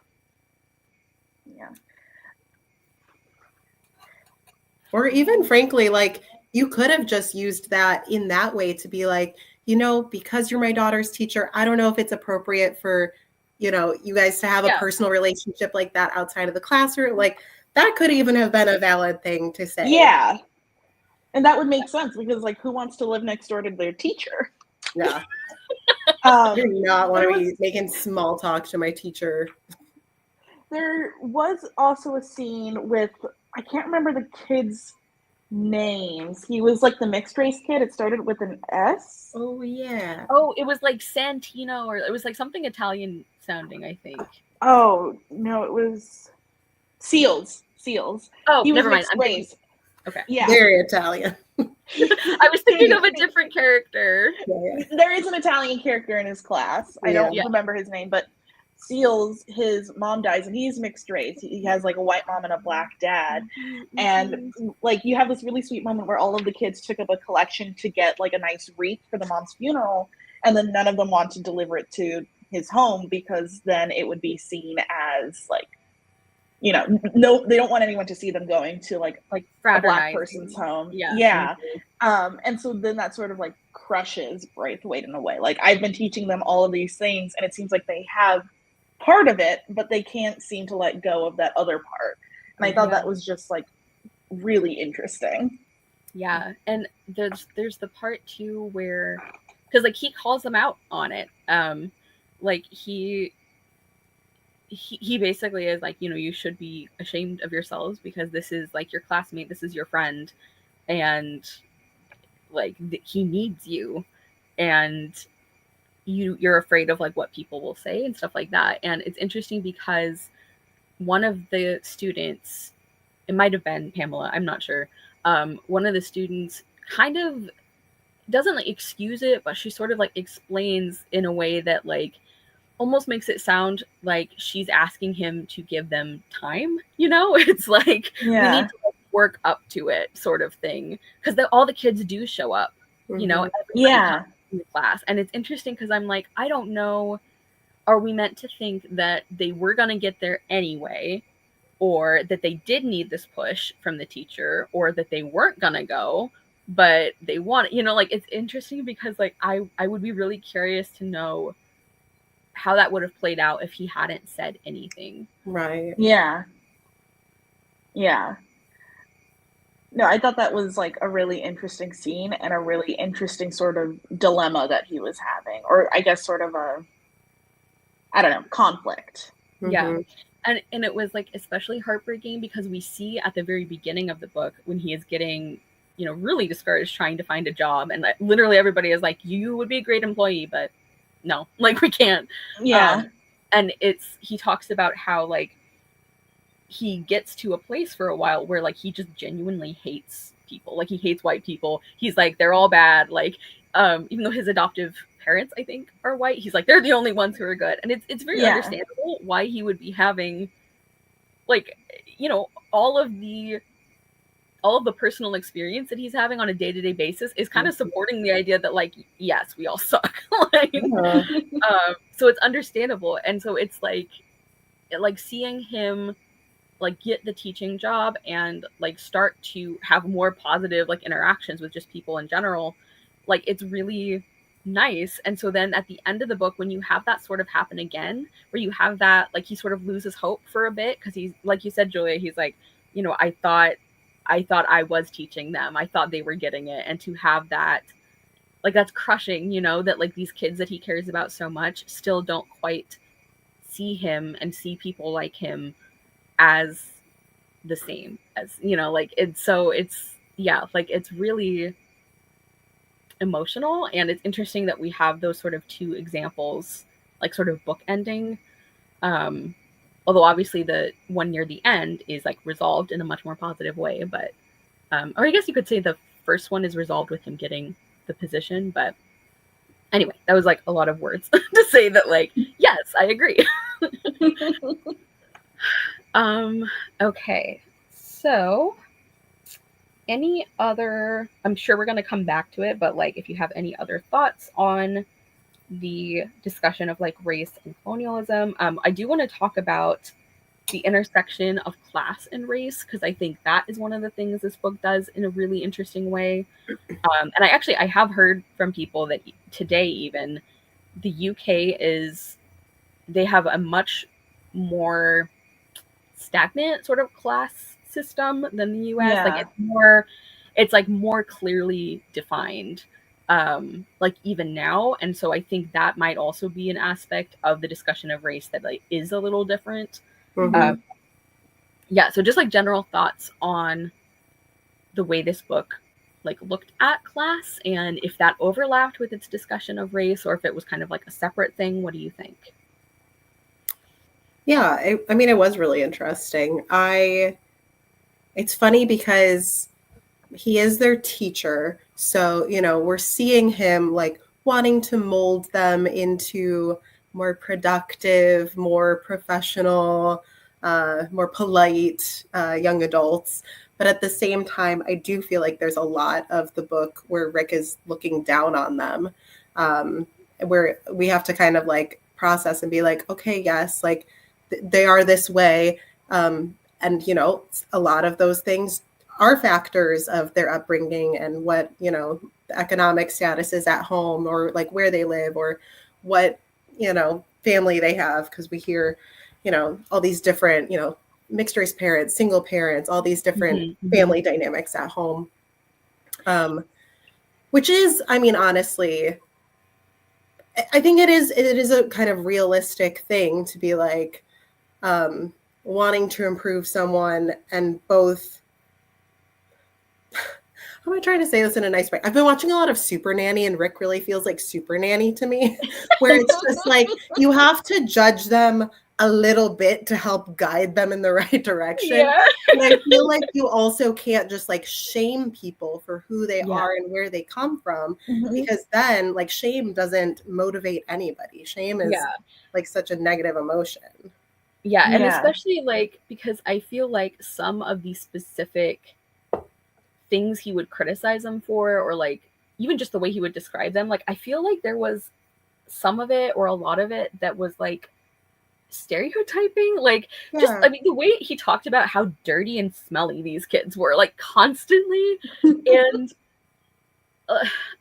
Or even frankly, like you could have just used that in that way to be like, you know, because you're my daughter's teacher, I don't know if it's appropriate for, you know, you guys to have a personal relationship like that outside of the classroom. Like that could even have been a valid thing to say. Yeah. And that would make sense because like who wants to live next door to their teacher? Yeah. I do not want to be making small talk to my teacher. There was also a scene with, I can't remember the kids' names. He was like the mixed race kid. It started with an S. Oh yeah. Oh, it was like Santino, or it was like something Italian sounding, I think. Oh no, it was Seals. Oh, He was never mind. mixed I'm race. Okay. Yeah. Very Italian. I was thinking of a different character. Yeah. There is an Italian character in his class. I don't Yeah. remember his name, but Seals, his mom dies and he's mixed race. He has like a white mom and a black dad. And like you have this really sweet moment where all of the kids took up a collection to get like a nice wreath for the mom's funeral, and then none of them want to deliver it to his home because then it would be seen as like, you know, no, they don't want anyone to see them going to like a black fraternizing. person's home. Yeah. And so then that sort of like crushes Braithwaite in a way. Like I've been teaching them all of these things and it seems like they have part of it, but they can't seem to let go of that other part. And I thought that was just like really interesting. Yeah. And there's the part too where, because like he calls them out on it. Like he basically is like, you know, you should be ashamed of yourselves because this is like your classmate, this is your friend, and like he needs you, and you're afraid of like what people will say and stuff like that. And it's interesting because one of the students, it might have been Pamela, I'm not sure, one of the students kind of doesn't like excuse it, but she sort of like explains in a way that like almost makes it sound like she's asking him to give them time, you know? It's like we need to like, work up to it sort of thing, because all the kids do show up, you know, yeah, in the class. And it's interesting because I'm like, I don't know, are we meant to think that they were going to get there anyway, or that they did need this push from the teacher, or that they weren't going to go but they want it, you know? Like it's interesting because like I would be really curious to know how that would have played out if he hadn't said anything. Right. Yeah. No, I thought that was like a really interesting scene and a really interesting sort of dilemma that he was having, or I guess sort of a, I don't know, conflict. Yeah. And it was like especially heartbreaking because we see at the very beginning of the book when he is getting, you know, really discouraged trying to find a job, and literally everybody is like, you would be a great employee, but no, like we can't. Yeah. And he talks about how like he gets to a place for a while where like he just genuinely hates people. Like he hates white people. He's like, they're all bad. Like even though his adoptive parents, I think, are white, he's like, they're the only ones who are good. And it's very understandable why he would be having like, you know, all of the personal experience that he's having on a day-to-day basis is kind of supporting the idea that like, yes, we all suck. Like, so it's understandable. And so it's like seeing him like get the teaching job and like start to have more positive like interactions with just people in general, like it's really nice. And so then at the end of the book, when you have that sort of happen again, where you have that like he sort of loses hope for a bit because he's like you said, Julia, he's like, you know, I thought I was teaching them, I thought they were getting it. And to have that, like that's crushing, you know, that like these kids that he cares about so much still don't quite see him and see people like him as the same as, you know, like it's like it's really emotional. And it's interesting that we have those sort of two examples like sort of book ending, although obviously the one near the end is like resolved in a much more positive way, but or I guess you could say the first one is resolved with him getting the position. But anyway, that was like a lot of words to say that like, yes, I agree. Okay, so any other, I'm sure we're going to come back to it, but like if you have any other thoughts on the discussion of like race and colonialism, I do want to talk about the intersection of class and race, because I think that is one of the things this book does in a really interesting way. And I have heard from people that today even the UK they have a much more stagnant sort of class system than the US. Like it's like more clearly defined, like even now. And so I think that might also be an aspect of the discussion of race that like is a little different. Mhm. Yeah, so just like general thoughts on the way this book like looked at class, and if that overlapped with its discussion of race, or if it was kind of like a separate thing. What do you think? Yeah, I mean, it was really interesting. It's funny because he is their teacher, so we're seeing him like wanting to mold them into more productive, more professional, more polite young adults. But at the same time, I do feel like there's a lot of the book where Rick is looking down on them, where we have to kind of like process and be like, okay, yes, like they are this way. And a lot of those things are factors of their upbringing and what the economic status is at home, or like where they live, or what family they have, because we hear all these different mixed race parents, single parents, all these different family dynamics at home, which is, I mean, honestly, I think it is a kind of realistic thing to be like wanting to improve someone, and both. How am I trying to say this in a nice way? I've been watching a lot of Super Nanny, and Rick really feels like Super Nanny to me, where it's just like you have to judge them a little bit to help guide them in the right direction. Yeah. And I feel like you also can't just like shame people for who they are and where they come from, because then like shame doesn't motivate anybody. Shame is like such a negative emotion. Yeah, and especially like because I feel like some of these specific things he would criticize them for, or like even just the way he would describe them, like I feel like there was some of it or a lot of it that was like stereotyping, like just I mean the way he talked about how dirty and smelly these kids were like constantly. And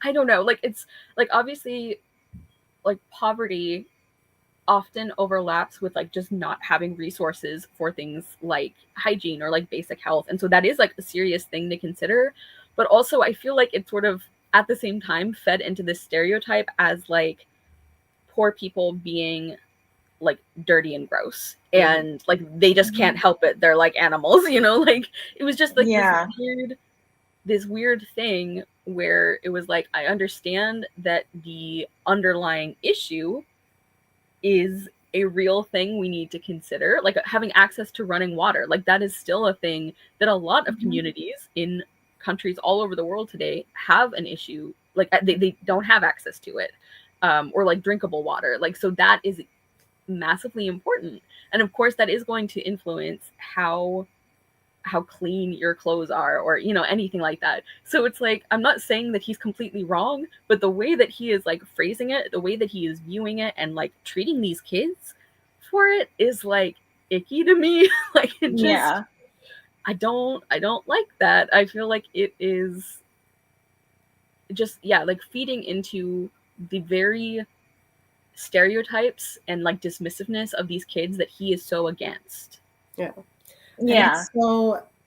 I don't know, like it's like obviously like poverty often overlaps with like just not having resources for things like hygiene or like basic health, and so that is like a serious thing to consider. But also I feel like it's sort of at the same time fed into this stereotype as like poor people being like dirty and gross, and like they just can't help it, they're like animals, like it was just like this weird thing where it was like I understand that the underlying issue is a real thing we need to consider, like having access to running water, like that is still a thing that a lot of communities in countries all over the world today have an issue, like they don't have access to it, or like drinkable water, like so that is massively important. And of course that is going to influence how clean your clothes are, or anything like that. So it's like I'm not saying that he's completely wrong, but the way that he is like phrasing it, the way that he is viewing it and like treating these kids for it is like icky to me. Like it just I don't like that. I feel like it is just like feeding into the very stereotypes and like dismissiveness of these kids that he is so against.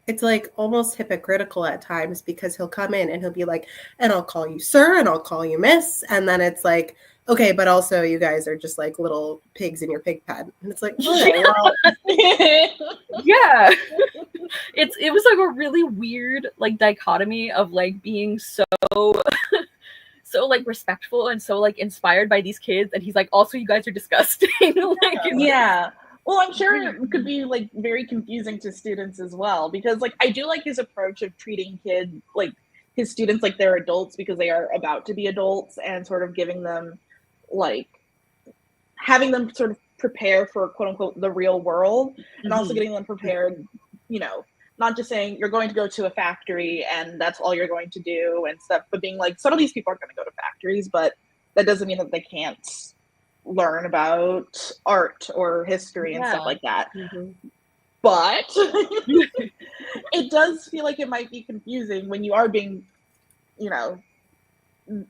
It's like almost hypocritical at times, because he'll come in and he'll be like, and I'll call you sir and I'll call you miss, and then it's like, okay, but also you guys are just like little pigs in your pig pen, and it's like, okay, well. It was like a really weird like dichotomy of like being so so like respectful and so like inspired by these kids, and he's like, also you guys are disgusting. Like, well, I'm sure it could be like very confusing to students as well, because like I do like his approach of treating his students like they're adults, because they are about to be adults, and sort of giving them like having them sort of prepare for quote unquote the real world, and also getting them prepared, not just saying you're going to go to a factory and that's all you're going to do and stuff, but being like, some of these people are going to go to factories, but that doesn't mean that they can't learn about art or history and stuff like that. But it does feel like it might be confusing when you are being,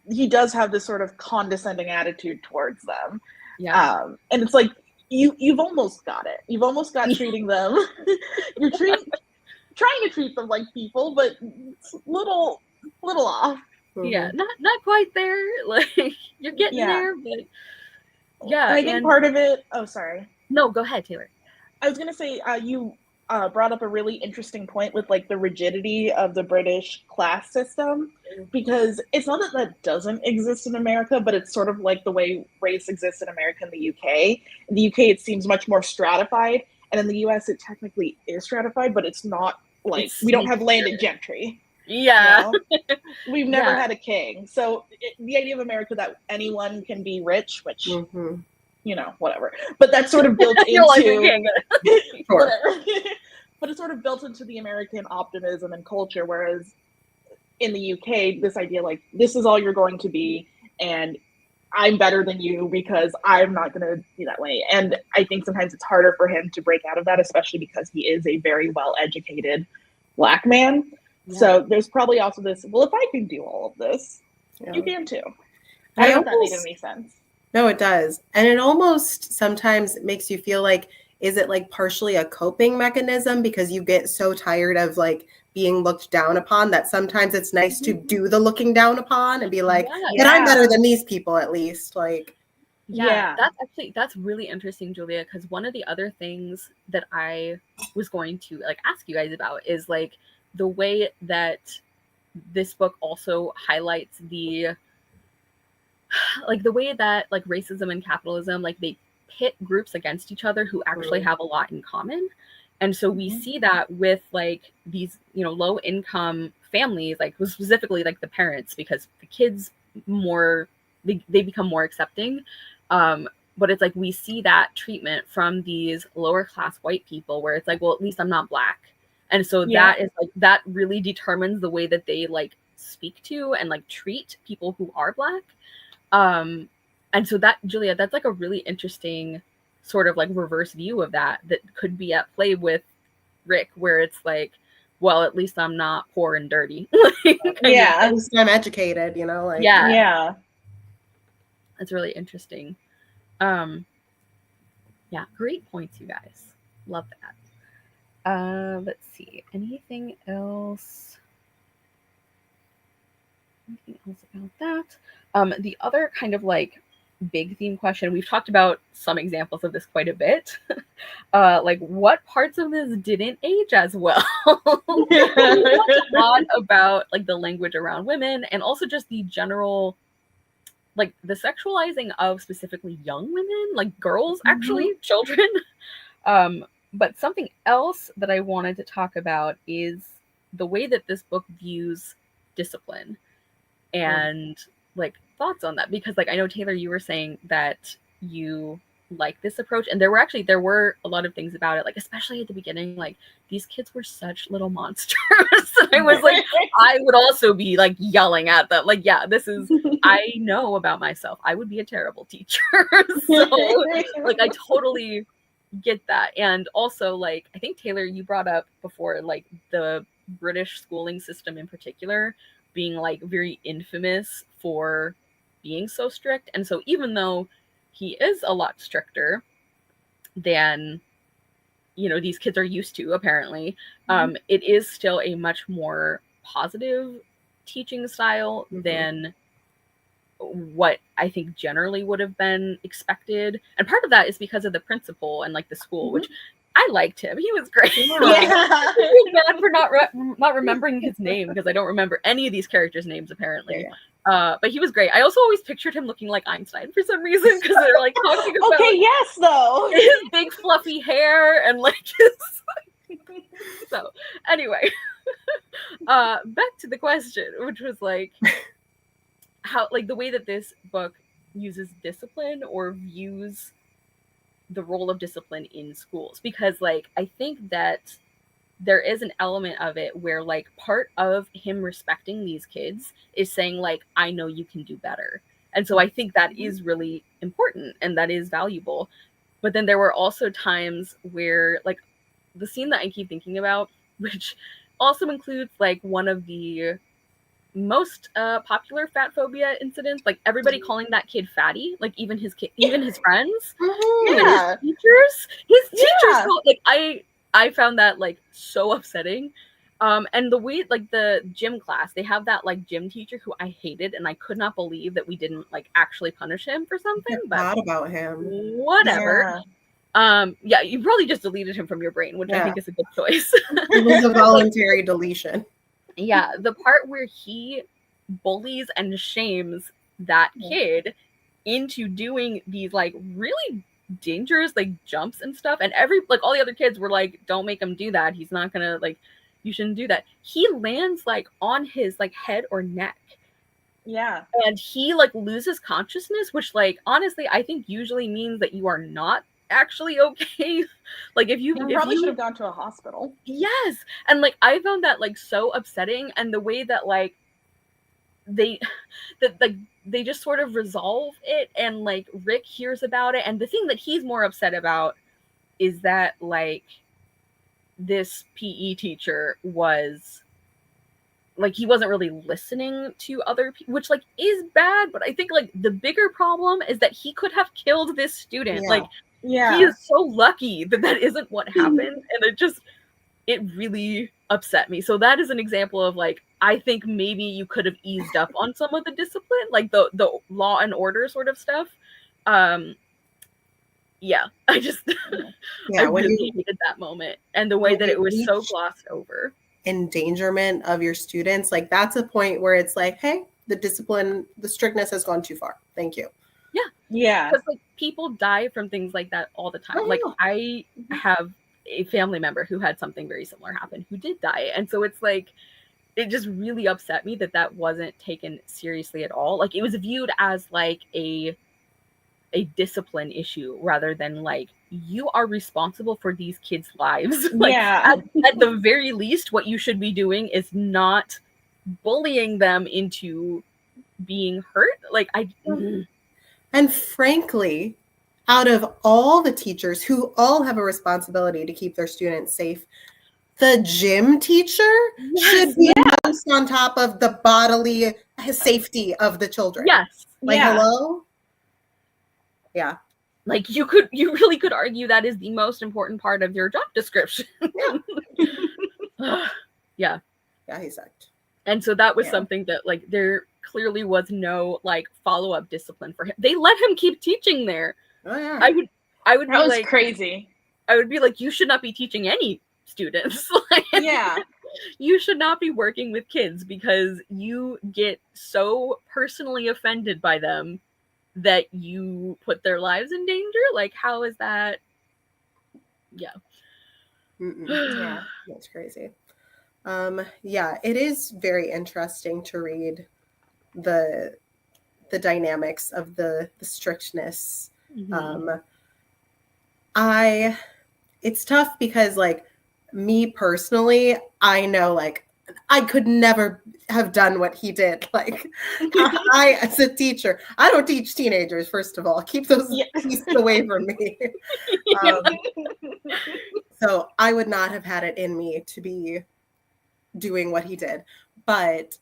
he does have this sort of condescending attitude towards them. And it's like, you've almost got it. You've almost got treating them. You're trying to treat them like people, but it's little off. Yeah, not quite there. Like you're getting there, but I think part of it. Oh, sorry. No, go ahead, Taylor. I was gonna say you brought up a really interesting point with like the rigidity of the British class system, because it's not that that doesn't exist in America, but it's sort of like the way race exists in America and the UK. In the UK, it seems much more stratified, and in the US, it technically is stratified, but it's not like we don't have landed gentry. Yeah. You know? We've never Yeah. had a king. So the idea of America that anyone can be rich, which, you know, whatever. But that's sort of built into whatever. But it's sort of built into the American optimism and culture, whereas in the UK, this idea like this is all you're going to be, and I'm better than you because I'm not going to be that way. And I think sometimes it's harder for him to break out of that, especially because he is a very well-educated Black man. Yeah. So there's probably also this, well, if I can do all of this, you can too. I don't know if that made any sense. No, it does. And it almost sometimes makes you feel like, is it like partially a coping mechanism because you get so tired of like being looked down upon that sometimes it's nice to do the looking down upon and be like, but I'm better than these people at least. Like, that's really interesting, Julia, because one of the other things that I was going to like ask you guys about is like the way that this book also highlights the way that like racism and capitalism, like they pit groups against each other who actually have a lot in common. And so we see that with like these, you know, low income families, like specifically like the parents, because the kids they become more accepting. But it's like we see that treatment from these lower class white people where it's like, well, at least I'm not Black. And so that is like, that really determines the way that they like speak to and like treat people who are Black. And so that, Julia, that's like a really interesting sort of like reverse view of that could be at play with Rick, where it's like, well, at least I'm not poor and dirty. At least I'm educated, you know, like yeah. That's really interesting. Great points, you guys. Love that. Let's see. Anything else? Anything else about that? The other kind of like big theme question, we've talked about some examples of this quite a bit. Like what parts of this didn't age as well? We talked a lot about like the language around women and also just the general like the sexualizing of specifically young women, like girls, actually, children. But something else that I wanted to talk about is the way that this book views discipline and like thoughts on that, because like I know, Taylor, you were saying that you like this approach, and there were a lot of things about it, like especially at the beginning, like these kids were such little monsters. And I was like, I would also be like yelling at them, like, yeah, this is, I know about myself, I would be a terrible teacher. So like I totally get that. And also like I think, Taylor, you brought up before like the British schooling system in particular being like very infamous for being so strict. And so even though he is a lot stricter than, you know, these kids are used to, apparently, it is still a much more positive teaching style than what I think generally would have been expected. And part of that is because of the principal and like the school, which I liked him. He was great. I feel bad for not remembering his name because I don't remember any of these characters' names apparently. But he was great. I also always pictured him looking like Einstein for some reason, because they're like talking about his big fluffy hair and like his so anyway. Back to the question, which was like how like the way that this book uses discipline or views the role of discipline in schools, because like I think that there is an element of it where like part of him respecting these kids is saying like, I know you can do better. And so I think that is really important and that is valuable. But then there were also times where like the scene that I keep thinking about, which also includes like one of the most popular fat phobia incidents, like everybody calling that kid fatty, like even his friends, his teachers like I found that like so upsetting. And the way like the gym class, they have that like gym teacher who I hated, and I could not believe that we didn't like actually punish him for something. But about him, whatever. Yeah, you probably just deleted him from your brain, which I think is a good choice. It was a voluntary deletion. Yeah, the part where he bullies and shames that kid into doing these like really dangerous like jumps and stuff, and all the other kids were like, don't make him do that, he's not gonna, like, you shouldn't do that. He lands like on his like head or neck, and he like loses consciousness, which like honestly I think usually means that you are not actually okay. Like if you probably should have gone to a hospital. Yes. And like I found that like so upsetting, and the way that like they just sort of resolve it, and like Rick hears about it, and the thing that he's more upset about is that like this PE teacher was like, he wasn't really listening to other people, which like is bad, but I think like the bigger problem is that he could have killed this student. Like he is so lucky that isn't what happened, and it really upset me. So that is an example of like, I think maybe you could have eased up on some of the discipline, like the law and order sort of stuff. Yeah, I just I really hated that moment, and the way that it was so glossed over. Endangerment of your students, like that's a point where it's like, hey, the strictness has gone too far. Thank you. Yeah. Because like people die from things like that all the time. Like I have a family member who had something very similar happen, who did die, and so it's like, it just really upset me that wasn't taken seriously at all. Like it was viewed as like a discipline issue rather than like, you are responsible for these kids' lives. Like at the very least, what you should be doing is not bullying them into being hurt. Like and frankly, out of all the teachers who all have a responsibility to keep their students safe, the gym teacher should be most on top of the bodily safety of the children. Yes. Like, hello? Yeah. Like you really could argue that is the most important part of your job description. Yeah. Yeah, he sucked. And so that was something that like, there clearly was no like follow-up discipline for him. They let him keep teaching there. Oh yeah. I would that be was like, crazy. I would be like, you should not be teaching any students. Like, you should not be working with kids, because you get so personally offended by them that you put their lives in danger. Like, how is that? Yeah. Yeah, that's crazy. Yeah, it is very interesting to read the dynamics of the strictness. It's tough because like, me personally, I know like I could never have done what he did. Like I, as a teacher, I don't teach teenagers, first of all. Keep those pieces away from me. So I would not have had it in me to be doing what he did. But,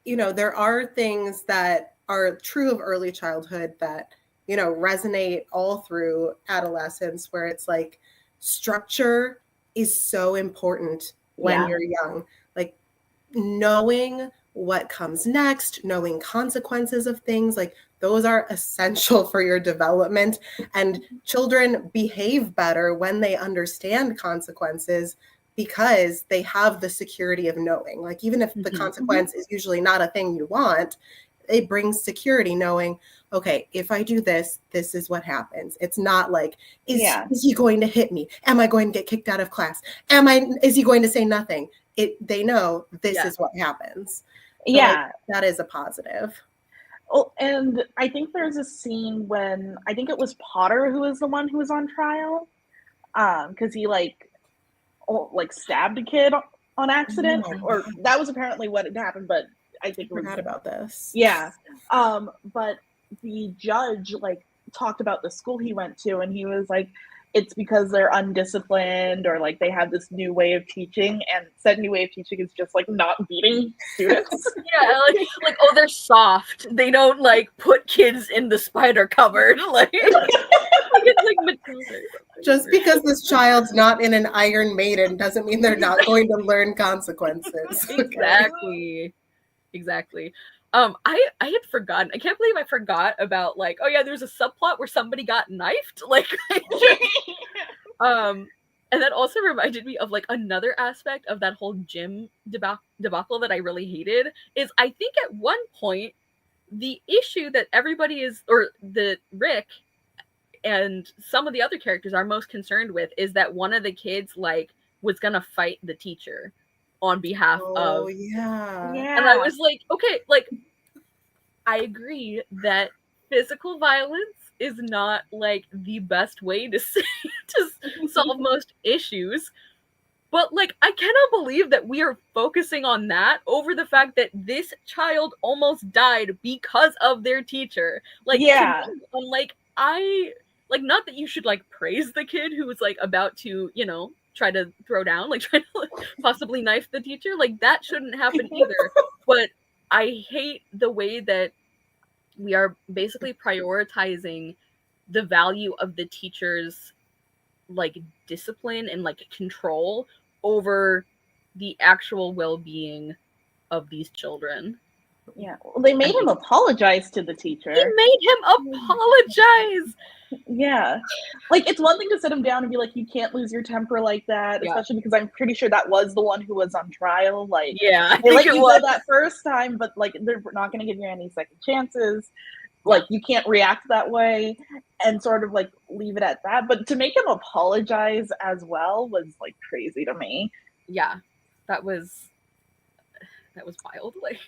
you know, there are things that are true of early childhood that, you know, resonate all through adolescence, where it's like, structure is so important when you're young. Like knowing what comes next, knowing consequences of things, like those are essential for your development. And children behave better when they understand consequences, because they have the security of knowing. Like even if the consequence is usually not a thing you want, it brings security knowing, okay, if I do this, this is what happens. It's not like, is he going to hit me? Am I going to get kicked out of class? Is he going to say nothing? They know this is what happens. So like, that is a positive. Oh, and I think there's a scene when, I think it was Potter who was the one who was on trial, because he like stabbed a kid on accident, or that was apparently what had happened, but I think I forgot about this. Yeah. But the judge like talked about the school he went to, and he was like, it's because they're undisciplined, or like they have this new way of teaching, and said new way of teaching is just like not beating students. like oh, they're soft. They don't like put kids in the spider cupboard. Like it's like just because this child's not in an Iron Maiden doesn't mean they're not going to learn consequences. Exactly. I had forgotten. I can't believe I forgot about like, oh yeah, there's a subplot where somebody got knifed. Like And that also reminded me of like another aspect of that whole gym debacle that I really hated is I think at one point the issue that everybody is, or the Rick and some of the other characters are most concerned with is that one of the kids like was gonna fight the teacher on behalf of yeah. And I was like, okay, like I agree that physical violence is not like the best way to solve most issues. But like I cannot believe that we are focusing on that over the fact that this child almost died because of their teacher. Like Yeah. to me, I'm like I like not that you should like praise the kid who was like about to, you know, try to throw down, like try to like, possibly knife the teacher. Like that shouldn't happen either. But I hate the way that we are basically prioritizing the value of the teacher's like discipline and like control over the actual well-being of these children. Yeah. Well, they made him apologize to the teacher. He made him apologize. Yeah. Like it's one thing to sit him down and be like, you can't lose your temper like that, especially because I'm pretty sure that was the one who was on trial. Like, yeah, they let you go that first time, but like they're not going to give you any second chances. Like you can't react that way and sort of like leave it at that. But to make him apologize as well was like crazy to me. Yeah, that was wild. Like,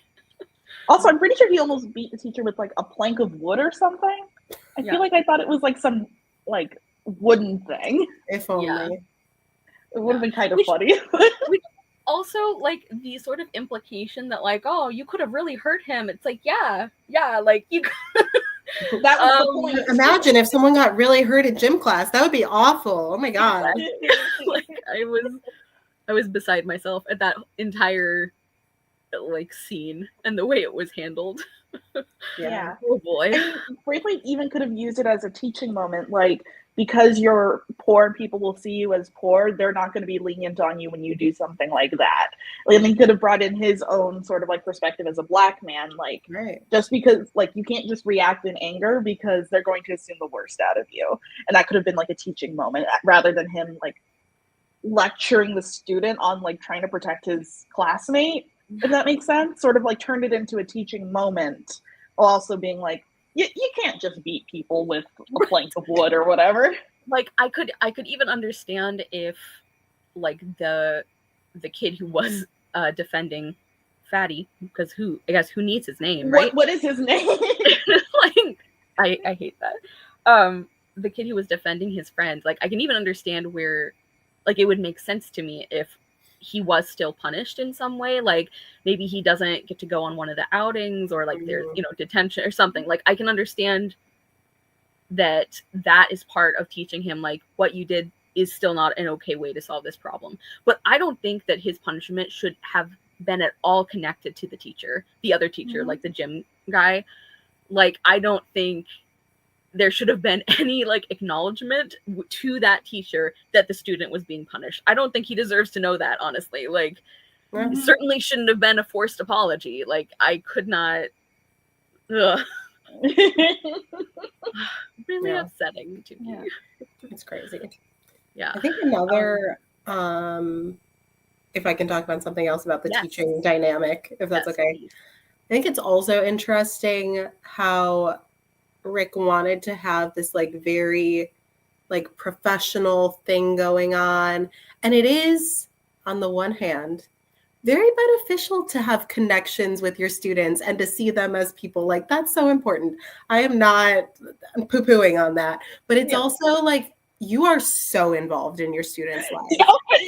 also, I'm pretty sure he almost beat the teacher with like a plank of wood or something. I feel like I thought it was like some like wooden thing. If only. Yeah. It would have been kind of funny. Which also, like, the sort of implication that, like, oh, you could have really hurt him. It's like, yeah, like, you could. That was the point. Imagine if someone got really hurt in gym class. That would be awful. Oh my god. Like, I was beside myself at that entire like scene and the way it was handled. Yeah. Oh boy. Braithwaite even could have used it as a teaching moment, like because you're poor and people will see you as poor, they're not going to be lenient on you when you do something like that. Like, he could have brought in his own sort of like perspective as a Black man, like just because like you can't just react in anger because they're going to assume the worst out of you, and that could have been like a teaching moment rather than him like lecturing the student on like trying to protect his classmate. If that makes sense, sort of like turned it into a teaching moment, while also being like, you can't just beat people with a plank of wood or whatever. Like I could even understand if like the kid who was defending Fatty, because who needs his name, right? What is his name? Like I hate that. The kid who was defending his friend, like I can even understand where like it would make sense to me if he was still punished in some way, like maybe he doesn't get to go on one of the outings, or like there's, you know, detention or something. Like I can understand that is part of teaching him like what you did is still not an okay way to solve this problem. But I don't think that his punishment should have been at all connected to the other teacher, like the gym guy. Like I don't think there should have been any like acknowledgement to that teacher that the student was being punished. I don't think he deserves to know that, honestly. Like it certainly shouldn't have been a forced apology. Like I could not. Really upsetting to me. It's crazy. Yeah. I think another if I can talk about something else about the teaching dynamic, if that's okay. Please. I think it's also interesting how Rick wanted to have this like very like professional thing going on, and it is on the one hand very beneficial to have connections with your students and to see them as people. Like that's so important. I am not poo-pooing on that, but it's also like you are so involved in your students' lives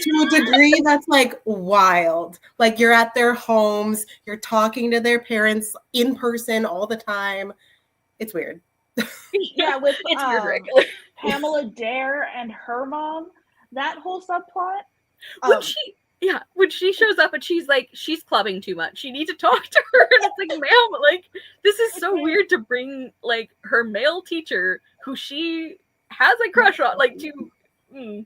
to a degree that's like wild. Like you're at their homes, you're talking to their parents in person all the time. It's weird. Yeah, with it's weird. Pamela Dare and her mom, that whole subplot. When she shows up and she's like, she's clubbing too much. You need to talk to her. And it's like, ma'am, like this is so weird to bring like her male teacher who she has a crush on, like to.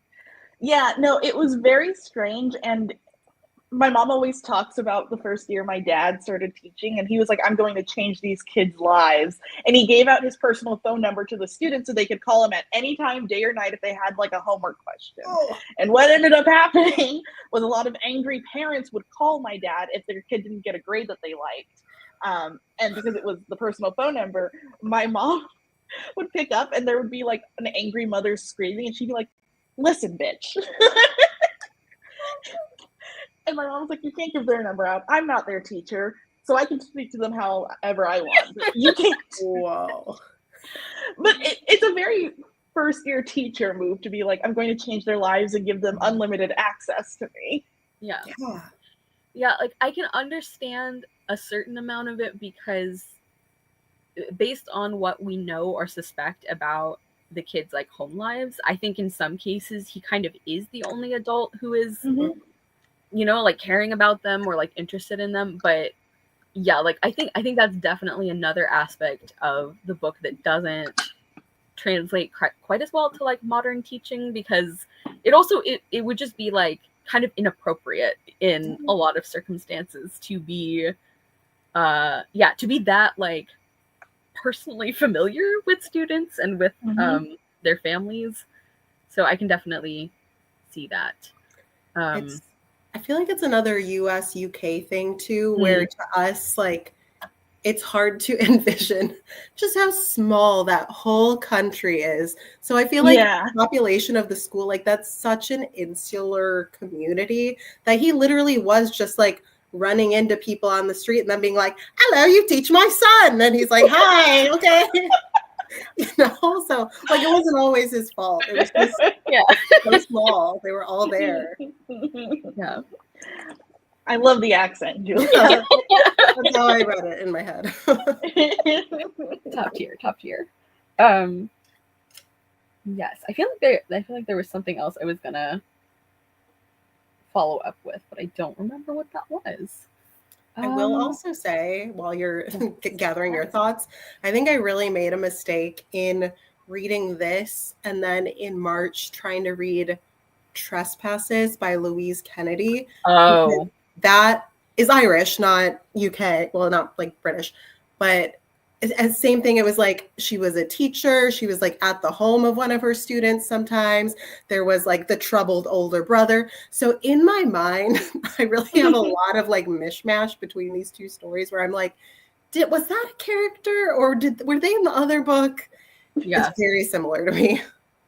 Yeah, no, it was very strange, and my mom always talks about the first year my dad started teaching, and he was like, I'm going to change these kids' lives. And he gave out his personal phone number to the students so they could call him at any time, day or night, if they had like a homework question. Oh. And what ended up happening was a lot of angry parents would call my dad if their kid didn't get a grade that they liked. And because it was the personal phone number, my mom would pick up and there would be like an angry mother screaming, and she'd be like, listen, bitch. And my mom was like, you can't give their number out. I'm not their teacher, so I can speak to them however I want. You can't. Whoa. But it's a very first-year teacher move to be like, I'm going to change their lives and give them unlimited access to me. Yeah. Yeah, like I can understand a certain amount of it because based on what we know or suspect about the kids' like home lives, I think in some cases he kind of is the only adult who is you know, like caring about them or like interested in them. But yeah, like I think that's definitely another aspect of the book that doesn't translate quite as well to like modern teaching, because it also it would just be like kind of inappropriate in a lot of circumstances to be to be that like personally familiar with students and with their families. So I can definitely see that. I feel like it's another US UK thing too, where to us, like, it's hard to envision just how small that whole country is. So I feel like the population of the school, like that's such an insular community that he literally was just like running into people on the street and then being like, hello, you teach my son. And he's like, hi, okay. You know, so like it wasn't always his fault. It was just so small. They were all there. Yeah. I love the accent, Julia. That's how I read it in my head. Top tier. Yes, I feel like there was something else I was gonna follow up with, but I don't remember what that was. I will also say, while you're gathering your thoughts, I think I really made a mistake in reading this and then in March trying to read Trespasses by Louise Kennedy. Oh. That is Irish, not UK. Well, not like British, but it's same thing. It was like she was a teacher. She was like at the home of one of her students sometimes. There was like the troubled older brother. So in my mind, I really have a lot of like mishmash between these two stories where I'm like, was that a character or were they in the other book? Yeah. It's very similar to me.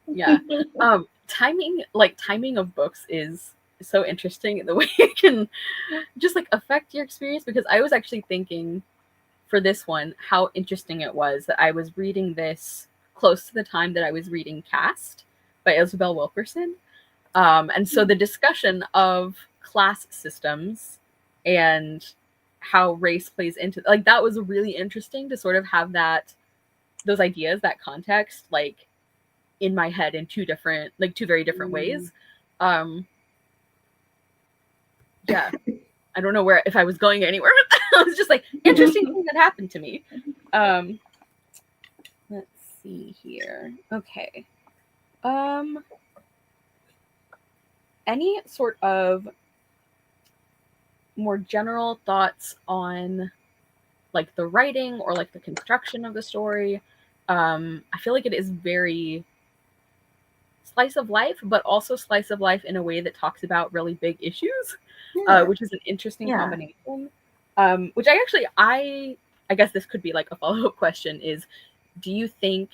Yeah. Timing of books is so interesting, the way it can just like affect your experience, because I was actually thinking for this one how interesting it was that I was reading this close to the time that I was reading Caste by Isabel Wilkerson, and so the discussion of class systems and how race plays into like that was really interesting to sort of have those ideas, that context, like in my head in two very different ways. Yeah, I don't know if I was going anywhere with that. I was just like, interesting thing that happened to me. Let's see here. Okay. Any sort of more general thoughts on like the writing or like the construction of the story? I feel like it is very slice of life, but also slice of life in a way that talks about really big issues, which is an interesting combination. Which I guess this could be like a follow-up question is, do you think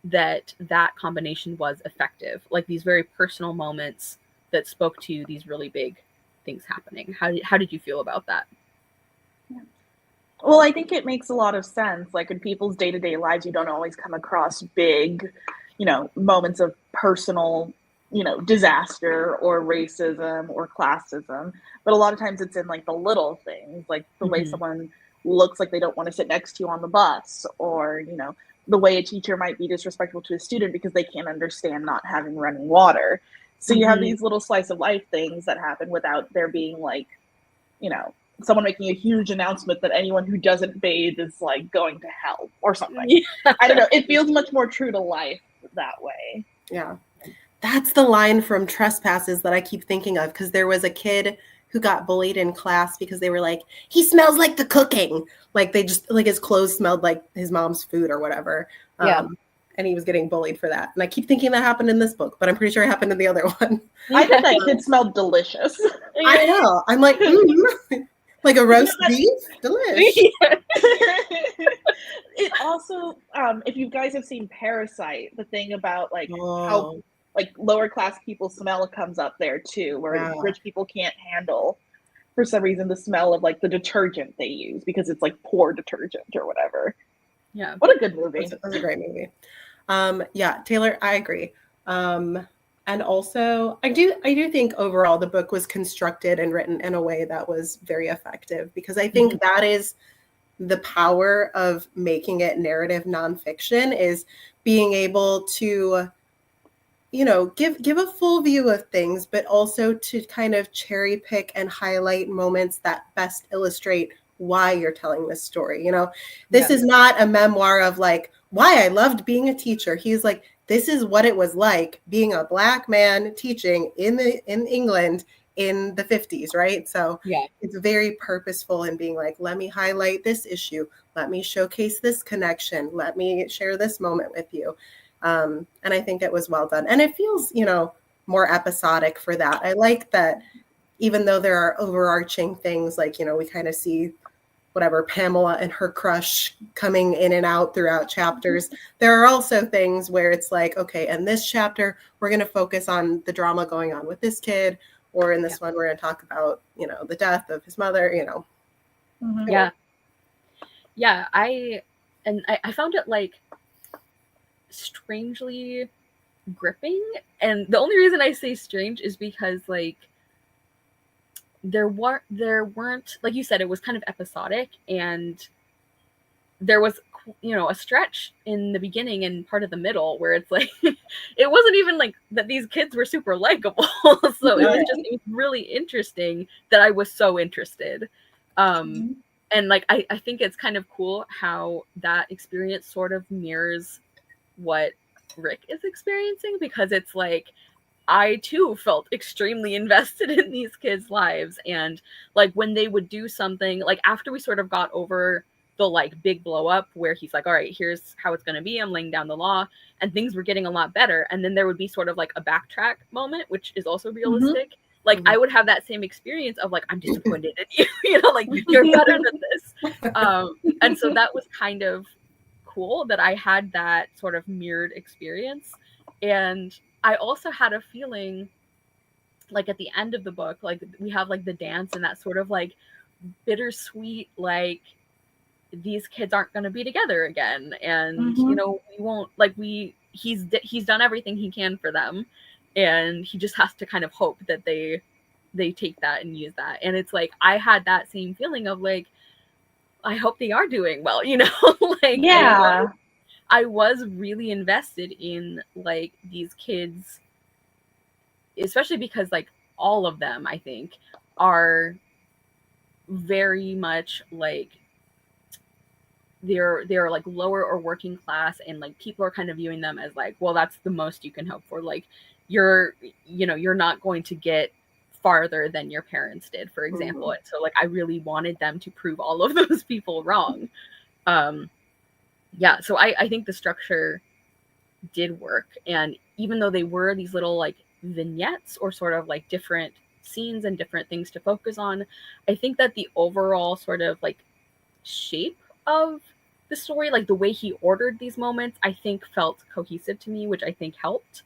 that combination was effective? Like these very personal moments that spoke to these really big things happening. How did you feel about that? Well, I think it makes a lot of sense. Like in people's day-to-day lives, you don't always come across big, moments of personal, disaster or racism or classism. But a lot of times it's in like the little things, like the way someone looks like they don't want to sit next to you on the bus, or, the way a teacher might be disrespectful to a student because they can't understand not having running water. So you have these little slice of life things that happen without there being like, someone making a huge announcement that anyone who doesn't bathe is like going to hell or something. Yeah. I don't know. It feels much more true to life that way. Yeah. That's the line from Trespasses that I keep thinking of, because there was a kid who got bullied in class because they were like, he smells like the cooking. Like they just, like his clothes smelled like his mom's food or whatever. Yeah. And he was getting bullied for that. And I keep thinking that happened in this book, but I'm pretty sure it happened in the other one. I think that kid smelled delicious. I know. I'm like, like a roast beef? Delish. It also, if you guys have seen Parasite, the thing about like how like lower class people smell comes up there too, where rich people can't handle for some reason the smell of like the detergent they use because it's like poor detergent or whatever. Yeah. What a good movie. That's a great movie. Yeah, Taylor, I agree. And also I do think overall the book was constructed and written in a way that was very effective, because I think that is the power of making it narrative nonfiction, is being able to, you know, give a full view of things, but also to kind of cherry pick and highlight moments that best illustrate why you're telling this story. You know, this is not a memoir of like why I loved being a teacher. He's like, this is what it was like being a Black man teaching in England in the 50s, right? So it's very purposeful in being like, let me highlight this issue, let me showcase this connection, let me share this moment with you. And I think it was well done. And it feels, you know, more episodic for that. I like that even though there are overarching things like, you know, we kind of see whatever Pamela and her crush coming in and out throughout chapters, there are also things where it's like, okay, in this chapter, we're going to focus on the drama going on with this kid, or in this one, we're going to talk about, you know, the death of his mother, you know. Yeah, I found it like strangely gripping, and the only reason I say strange is because like there weren't, like you said, it was kind of episodic, and there was, you know, a stretch in the beginning and part of the middle where it's like it wasn't even like that these kids were super likable. So it was really interesting that I was so interested. And like I think it's kind of cool how that experience sort of mirrors what Rick is experiencing, because it's like I too felt extremely invested in these kids' lives. And like when they would do something, like after we sort of got over the like big blow up where he's like, all right, here's how it's going to be, I'm laying down the law, and things were getting a lot better. And then there would be sort of like a backtrack moment, which is also realistic. Like I would have that same experience of like, I'm disappointed in you, you know, like you're better than this. And so that was kind of cool that I had that sort of mirrored experience. And I also had a feeling like at the end of the book, like we have like the dance and that sort of like bittersweet, like these kids aren't going to be together again. And, you know, we won't, like he's done everything he can for them. And he just has to kind of hope that they take that and use that. And it's like, I had that same feeling of like, I hope they are doing well, you know, like, I was really invested in like these kids, especially because like all of them, I think, are very much like they're like lower or working class, and like people are kind of viewing them as like, well, that's the most you can hope for. Like you're not going to get farther than your parents did, for example. And so like I really wanted them to prove all of those people wrong. Yeah, so I think the structure did work. And even though they were these little like vignettes or sort of like different scenes and different things to focus on, I think that the overall sort of like shape of the story, like the way he ordered these moments, I think felt cohesive to me, which I think helped.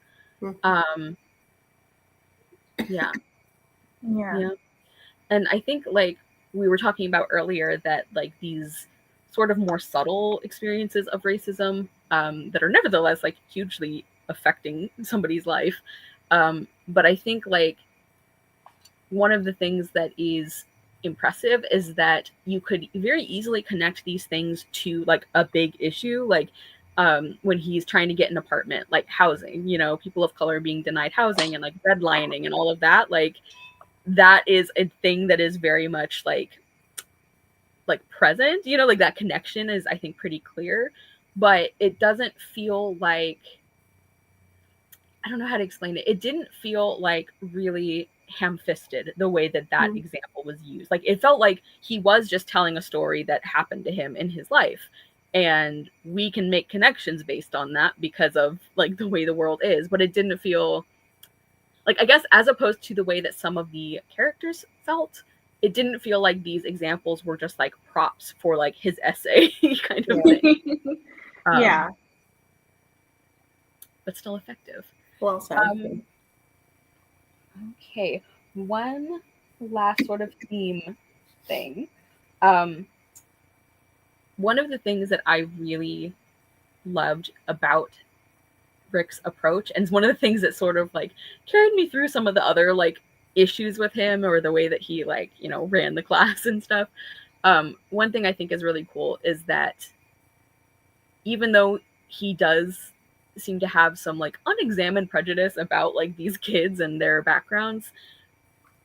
Yeah. And I think like we were talking about earlier that like these sort of more subtle experiences of racism that are nevertheless like hugely affecting somebody's life. But I think like one of the things that is impressive is that you could very easily connect these things to like a big issue, like when he's trying to get an apartment, like housing, you know, people of color being denied housing and like redlining and all of that. Like that is a thing that is very much like present, you know, like that connection is, I think, pretty clear, but it doesn't feel like, I don't know how to explain it. It didn't feel like really ham-fisted the way that example was used. Like it felt like he was just telling a story that happened to him in his life, and we can make connections based on that because of like the way the world is. But it didn't feel like, I guess, as opposed to the way that some of the characters felt, it didn't feel like these examples were just like props for like his essay kind of thing. Yeah. But still effective. Well said. Okay, one last sort of theme thing. One of the things that I really loved about Rick's approach, and it's one of the things that sort of like carried me through some of the other like issues with him, or the way that he like, you know, ran the class and stuff. One thing I think is really cool is that even though he does seem to have some like unexamined prejudice about like these kids and their backgrounds,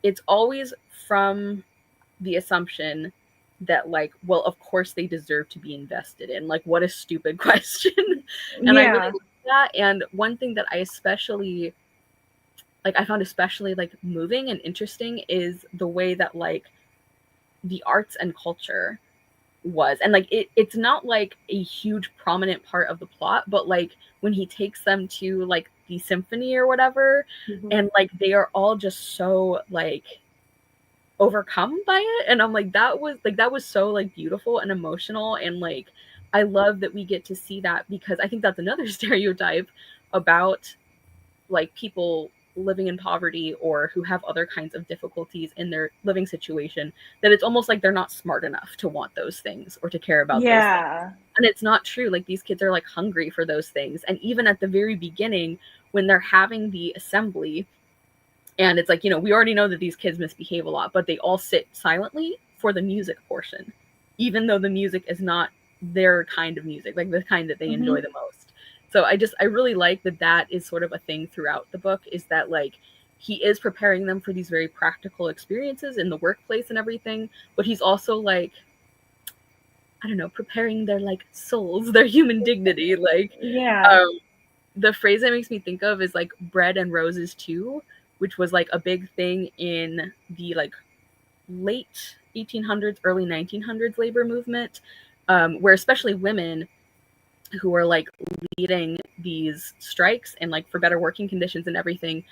it's always from the assumption that like, well, of course they deserve to be invested in. Like, what a stupid question. And I really like that. And one thing that I found especially like moving and interesting is the way that like the arts and culture was. And like it's not like a huge prominent part of the plot, but like when he takes them to like the symphony or whatever, and like they are all just so like overcome by it, and I'm like, that was so like beautiful and emotional. And like I love that we get to see that, because I think that's another stereotype about like people living in poverty or who have other kinds of difficulties in their living situation, that it's almost like they're not smart enough to want those things or to care about those things. And it's not true. Like these kids are like hungry for those things. And even at the very beginning, when they're having the assembly, and it's like, you know, we already know that these kids misbehave a lot, but they all sit silently for the music portion, even though the music is not their kind of music, like the kind that they enjoy the most. So I really like that is sort of a thing throughout the book, is that like he is preparing them for these very practical experiences in the workplace and everything, but he's also like, I don't know, preparing their like souls, their human dignity. Like, the phrase that makes me think of is like bread and roses too, which was like a big thing in the like late 1800s, early 1900s labor movement, where especially women who are like leading these strikes and like for better working conditions and everything,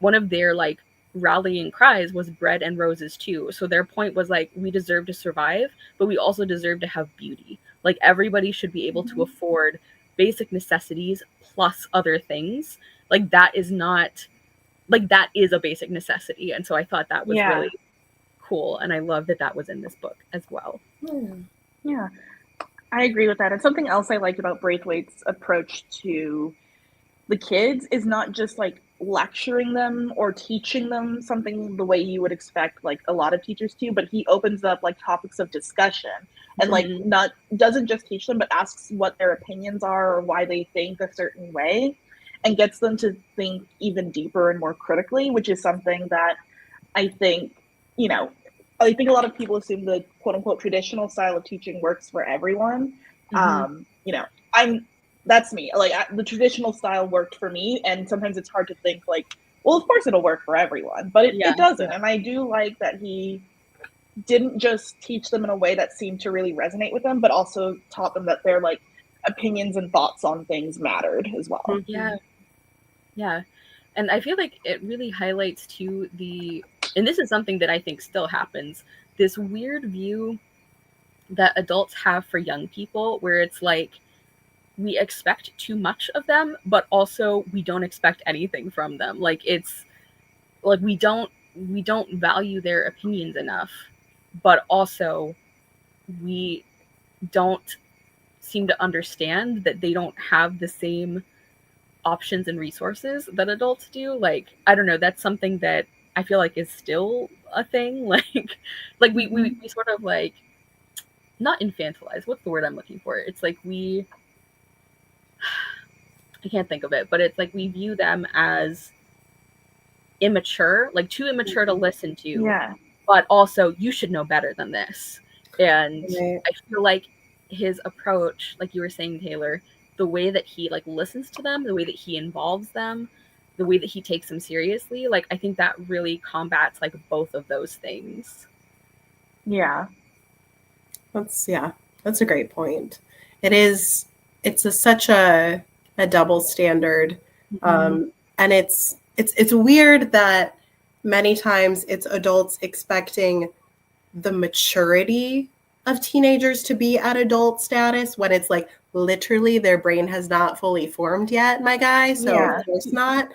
one of their like rallying cries was bread and roses too. So their point was like, we deserve to survive, but we also deserve to have beauty. Like everybody should be able to afford basic necessities plus other things. Like that is not like, that is a basic necessity. And so I thought that was really cool, and I love that was in this book as well. Yeah, I agree with that. And something else I liked about Braithwaite's approach to the kids is not just like lecturing them or teaching them something the way you would expect like a lot of teachers to, but he opens up like topics of discussion and like doesn't just teach them, but asks what their opinions are or why they think a certain way, and gets them to think even deeper and more critically, which is something that I think, you know, I think a lot of people assume the quote unquote traditional style of teaching works for everyone. You know, that's me. Like the traditional style worked for me, and sometimes it's hard to think like, well, of course it'll work for everyone, but it doesn't. And I do like that he didn't just teach them in a way that seemed to really resonate with them, but also taught them that their like opinions and thoughts on things mattered as well. Yeah. And I feel like it really highlights too and this is something that I think still happens, this weird view that adults have for young people, where it's like we expect too much of them, but also we don't expect anything from them. Like it's like we don't value their opinions enough, but also we don't seem to understand that they don't have the same options and resources that adults do. Like, I don't know, that's something that I feel like is still a thing. Like we sort of like, not infantilize, what's the word I'm looking for? It's like I can't think of it, but it's like we view them as immature, like too immature to listen to, but also you should know better than this. And I feel like his approach, like you were saying, Taylor, the way that he like listens to them, the way that he involves them, the way that he takes them seriously, like I think that really combats like both of those things. Yeah. That's a great point. It's such a double standard. And it's weird that many times it's adults expecting the maturity of teenagers to be at adult status when it's like literally their brain has not fully formed yet, my guy. So of course not.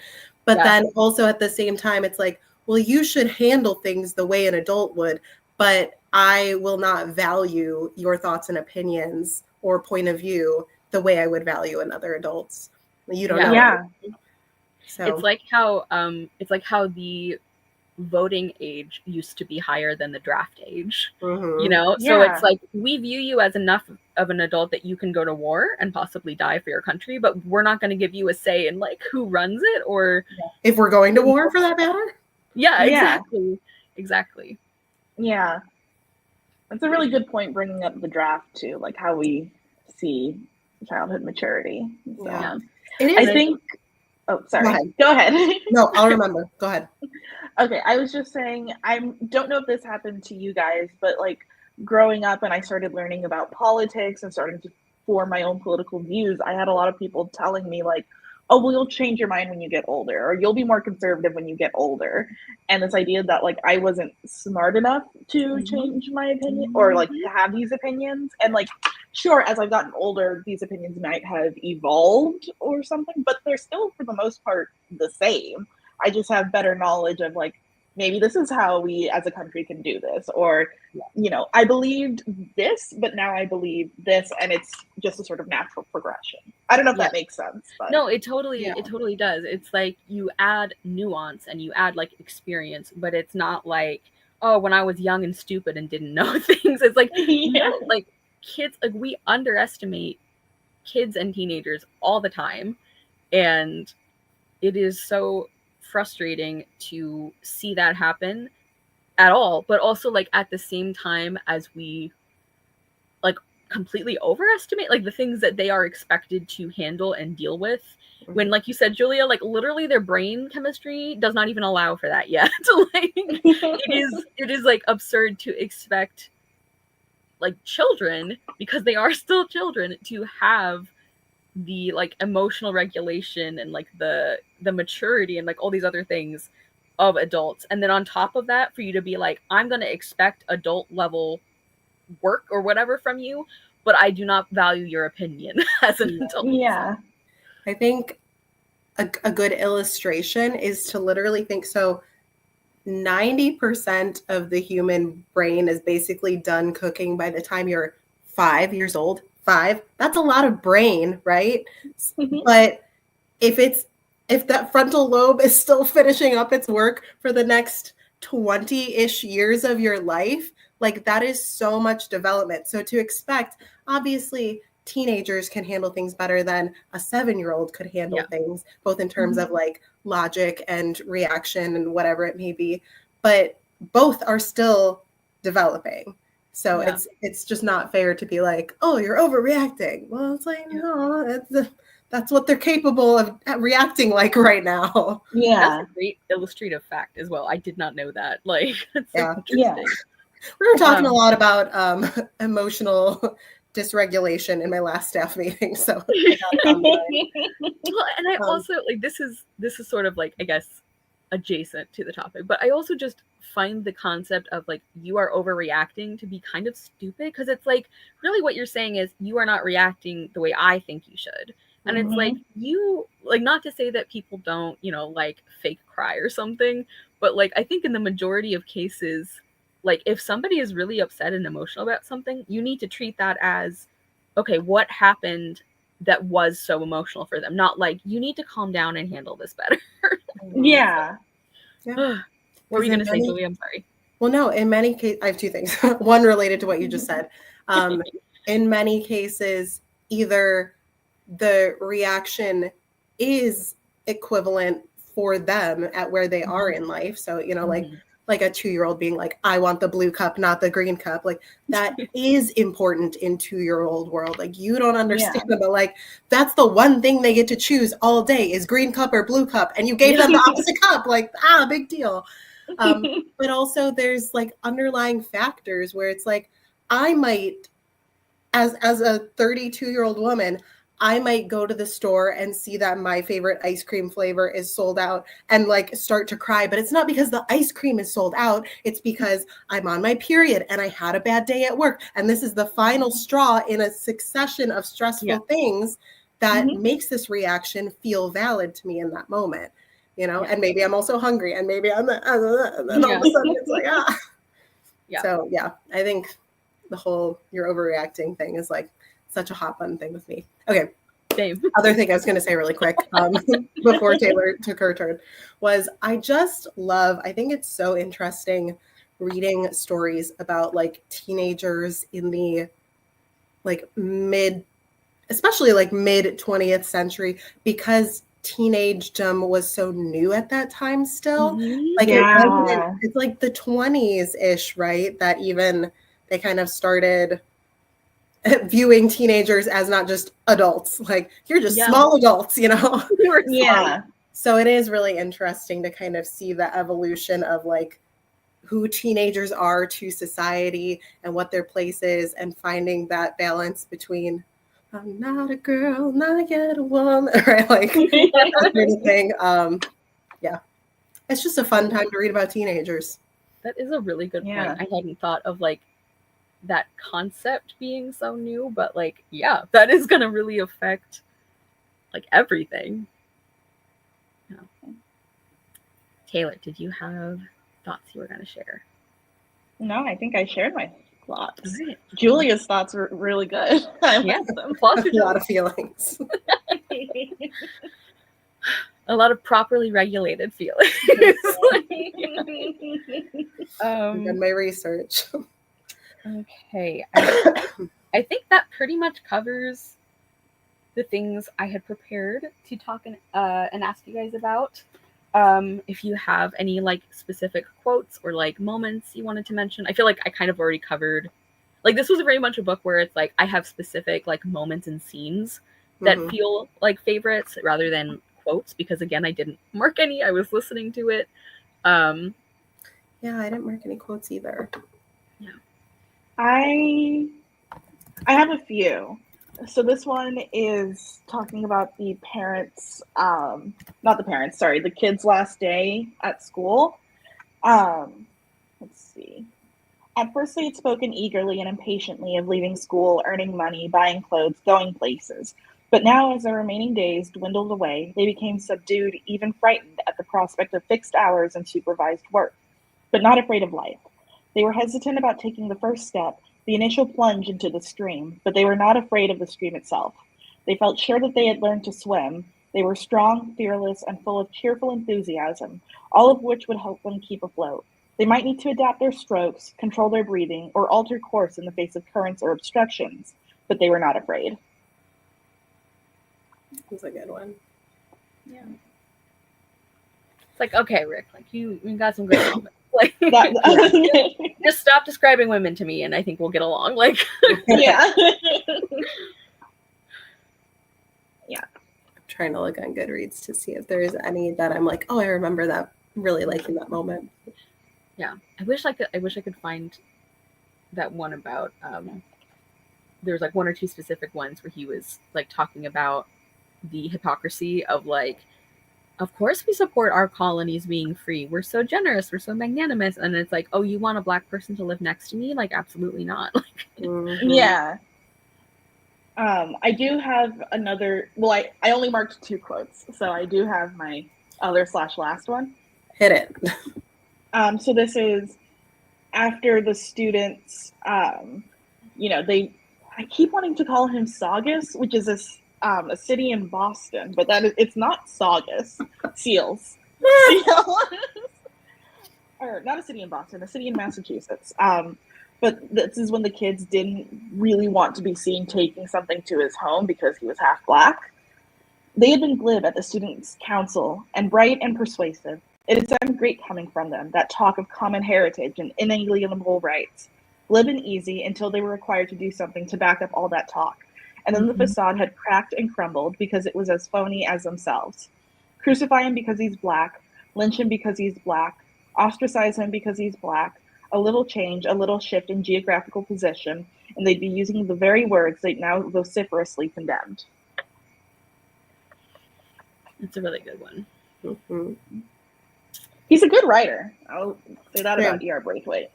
But then also at the same time, it's like, well, you should handle things the way an adult would, but I will not value your thoughts and opinions or point of view the way I would value another adult's. You don't know. Yeah. So it's like how the voting age used to be higher than the draft age, you know? So it's like, we view you as enough of an adult that you can go to war and possibly die for your country, but we're not going to give you a say in like who runs it or if we're going to war for that matter. Exactly. Yeah. That's a really good point, bringing up the draft too, like how we see childhood maturity. So, yeah. I think, oh, sorry. Go ahead. No, I'll remember. Go ahead. Okay, I was just saying, I don't know if this happened to you guys, but like growing up and I started learning about politics and starting to form my own political views, I had a lot of people telling me like, oh, well, you'll change your mind when you get older, or you'll be more conservative when you get older. And this idea that like I wasn't smart enough to change my opinion or like to have these opinions. And like, sure, as I've gotten older, these opinions might have evolved or something, but they're still for the most part the same. I just have better knowledge of like, maybe this is how we as a country can do this, or, you know, I believed this, but now I believe this, and it's just a sort of natural progression. I don't know if that makes sense. But no, it totally does. It's like you add nuance and you add like experience, but it's not like, oh, when I was young and stupid and didn't know things. It's like, no, like kids, like we underestimate kids and teenagers all the time, and it is so frustrating to see that happen at all, but also like at the same time as we like completely overestimate like the things that they are expected to handle and deal with, when like you said, Julia, like literally their brain chemistry does not even allow for that yet. Like it is like absurd to expect like children, because they are still children, to have the like emotional regulation and like the maturity and like all these other things of adults, and then on top of that for you to be like, I'm going to expect adult level work or whatever from you, but I do not value your opinion as an adult. I think a good illustration is to literally think, so 90% of the human brain is basically done cooking by the time you're 5 years old. 5, that's a lot of brain, right? But if that frontal lobe is still finishing up its work for the next 20-ish years of your life, like that is so much development. So to expect, obviously teenagers can handle things better than a 7-year-old could handle things, both in terms of like logic and reaction and whatever it may be, but both are still developing. So it's just not fair to be like, oh, you're overreacting. Well, it's like, no, that's what they're capable of reacting like right now. That's a great illustrative fact as well. I did not know that. Like, that's so interesting. We were talking a lot about emotional dysregulation in my last staff meeting. So well, and I also like this is sort of like, I guess, adjacent to the topic, but I also just find the concept of like you are overreacting to be kind of stupid, because it's like really what you're saying is you are not reacting the way I think you should. And it's like, you like, not to say that people don't, you know, like fake cry or something, but like I think in the majority of cases, like if somebody is really upset and emotional about something, you need to treat that as, okay, what happened that was so emotional for them? Not like, you need to calm down and handle this better. What were you going to say, Julie? I'm sorry. Well, no, in many cases, I have two things. One related to what you just said. In many cases, either the reaction is equivalent for them at where they are in life. So, you know, like like a 2-year-old being like, I want the blue cup, not the green cup. Like that is important in 2-year-old world. Like you don't understand, but like that's the one thing they get to choose all day is green cup or blue cup, and you gave them the opposite cup. Like big deal. But also there's like underlying factors where it's like I might, as a 32-year-old woman, I might go to the store and see that my favorite ice cream flavor is sold out and like start to cry. But it's not because the ice cream is sold out. It's because I'm on my period and I had a bad day at work. And this is the final straw in a succession of stressful things that makes this reaction feel valid to me in that moment. You know, and maybe I'm also hungry and maybe I'm and then all of a sudden it's like, So I think the whole you're overreacting thing is like such a hot button thing with me. Okay. Same. Other thing I was going to say really quick before Taylor took her turn was I think it's so interesting reading stories about like teenagers in the like especially like mid 20th century, because teenagedom was so new at that time still. Like it's like the 20s ish, right? That even they kind of started viewing teenagers as not just adults, like you're just small adults, you know? So it is really interesting to kind of see the evolution of like who teenagers are to society and what their place is, and finding that balance between I'm not a girl, not yet a woman, right? Like that sort of thing. It's just a fun time to read about teenagers. That is a really good point. I hadn't thought of like that concept being so new, but like that is gonna really affect like everything. Taylor, did you have thoughts you were gonna share? No, I think I shared my thoughts. Right. Julia's thoughts were really good. I like them. A lot of feelings. A lot of properly regulated feelings. I've done my research. Okay. I think that pretty much covers the things I had prepared to talk and ask you guys about. If you have any like specific quotes or like moments you wanted to mention, I feel like I kind of already covered. Like this was very much a book where it's like I have specific like moments and scenes that feel like favorites rather than quotes, because again I didn't mark any. I was listening to it. I didn't mark any quotes either. I have a few. So this one is talking about the kids' last day at school. Let's see. At first they had spoken eagerly and impatiently of leaving school, earning money, buying clothes, going places. But now, as the remaining days dwindled away, they became subdued, even frightened at the prospect of fixed hours and supervised work, but not afraid of life. They were hesitant about taking the first step, the initial plunge into the stream, but they were not afraid of the stream itself. They felt sure that they had learned to swim. They were strong, fearless, and full of cheerful enthusiasm, all of which would help them keep afloat. They might need to adapt their strokes, control their breathing, or alter course in the face of currents or obstructions, but they were not afraid. That's a good one. Yeah. It's like, okay, Rick, like you got some great moments. Like, just stop describing women to me, and I think we'll get along. Like, yeah. I'm trying to look on Goodreads to see if there's any that I'm like, oh, I remember that. Really liking that moment. Yeah, I wish I could find that one about. There's like one or two specific ones where he was like talking about the hypocrisy of like, of course we support our colonies being free. We're so generous. We're so magnanimous. And it's like, oh, you want a Black person to live next to me? Like, absolutely not. Yeah. I do have another. Well, I only marked 2 quotes, so I do have my other/last one. Hit it. So this is after the students. I keep wanting to call him Saugus, which is a city in Boston, but it's not Saugus. Seals. Or not a city in Boston, a city in Massachusetts. But this is when the kids didn't really want to be seen taking something to his home because he was half Black. They had been glib at the students' council and bright and persuasive. It is something great coming from them, that talk of common heritage and inalienable rights. Live and easy until they were required to do something to back up all that talk. And then the facade had cracked and crumbled because it was as phony as themselves. Crucify him because he's black, lynch him because he's black, ostracize him because he's black, a little change, a little shift in geographical position, and they'd be using the very words they now vociferously condemned. It's a really good one. Mm-hmm. He's a good writer. I'll say that about E.R. Braithwaite.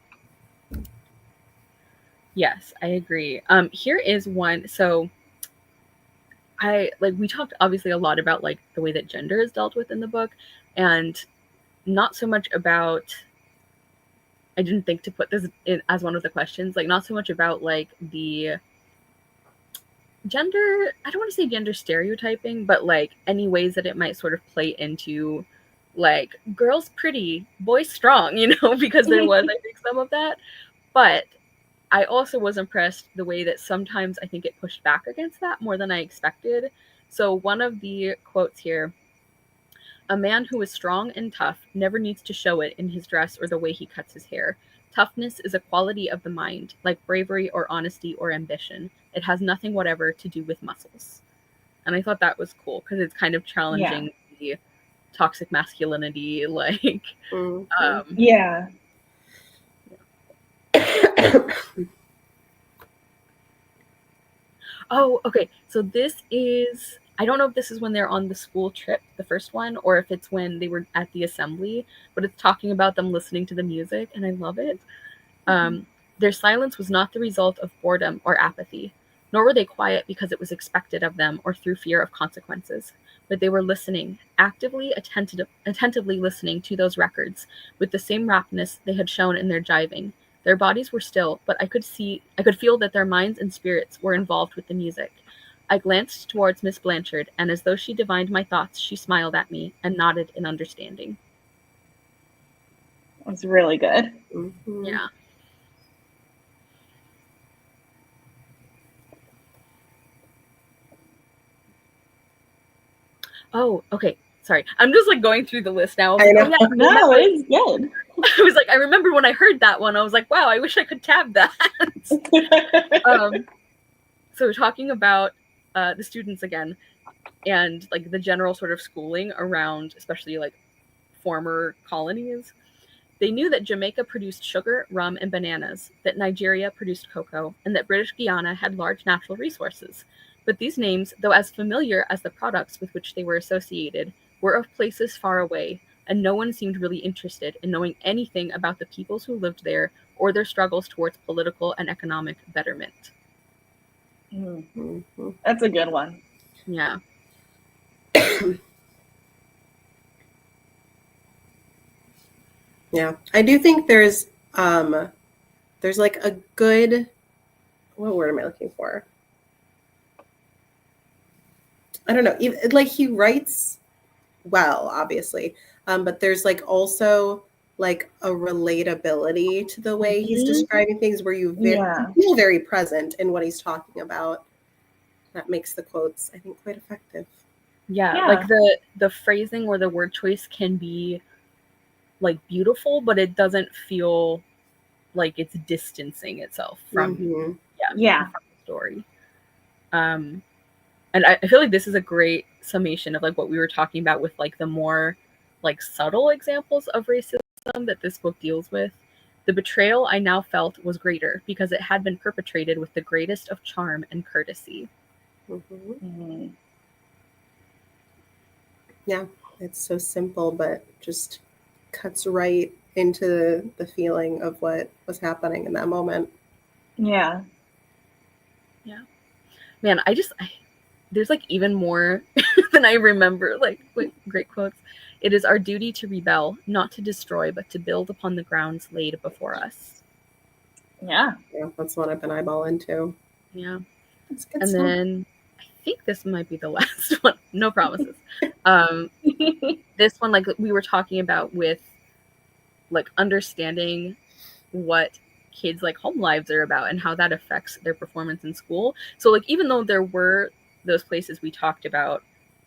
Yes, I agree. Here is one. So we talked obviously a lot about like the way that gender is dealt with in the book, and not so much about, I didn't think to put this in as one of the questions, like not so much about like the gender, I don't want to say gender stereotyping, but like any ways that it might sort of play into like girls pretty, boys strong, because there was, I think, some of that. But I also was impressed the way that sometimes I think it pushed back against that more than I expected. So one of the quotes here, a man who is strong and tough never needs to show it in his dress or the way he cuts his hair. Toughness is a quality of the mind, like bravery or honesty or ambition. It has nothing whatever to do with muscles. And I thought that was cool because it's kind of challenging the toxic masculinity, like, yeah. Oh, okay. So this is, I don't know if this is when they're on the school trip, the first one, or if it's when they were at the assembly, but it's talking about them listening to the music, and I love it. Their silence was not the result of boredom or apathy, nor were they quiet because it was expected of them or through fear of consequences, but they were listening, actively, attentively listening to those records with the same raptness they had shown in their jiving. Their bodies were still, but I could feel that their minds and spirits were involved with the music. I glanced towards Miss Blanchard, and as though she divined my thoughts, she smiled at me and nodded in understanding. That's really good. Mm-hmm. Yeah. Oh, okay. Sorry. I'm just like going through the list now. I know. No, it's good. I was like, I remember when I heard that one, I was like, wow, I wish I could tab that. So talking about the students again, and like the general sort of schooling around, especially like former colonies, they knew that Jamaica produced sugar, rum, and bananas, that Nigeria produced cocoa, and that British Guiana had large natural resources. But these names, though as familiar as the products with which they were associated, were of places far away, and no one seemed really interested in knowing anything about the peoples who lived there or their struggles towards political and economic betterment. Mm-hmm. That's a good one. Yeah. Yeah, I do think there's like a good, what word am I looking for? I don't know. Like he writes well, obviously, but there's like also like a relatability to the way he's describing things, where you feel very present in what he's talking about. That makes the quotes, I think, quite effective. Yeah, like the phrasing or the word choice can be like beautiful, but it doesn't feel like it's distancing itself from from the story. And I feel like this is a great summation of like what we were talking about with like the more like subtle examples of racism that this book deals with. The betrayal I now felt was greater because it had been perpetrated with the greatest of charm and courtesy. Yeah, it's so simple, but just cuts right into the feeling of what was happening in that moment. Yeah. Man, there's like even more than I remember, like great quotes. It is our duty to rebel, not to destroy, but to build upon the grounds laid before us. Yeah, that's what I've been eyeballing too. Yeah. And then I think this might be the last one. No promises. This one, like we were talking about with like understanding what kids like home lives are about and how that affects their performance in school. So like even though there were those places we talked about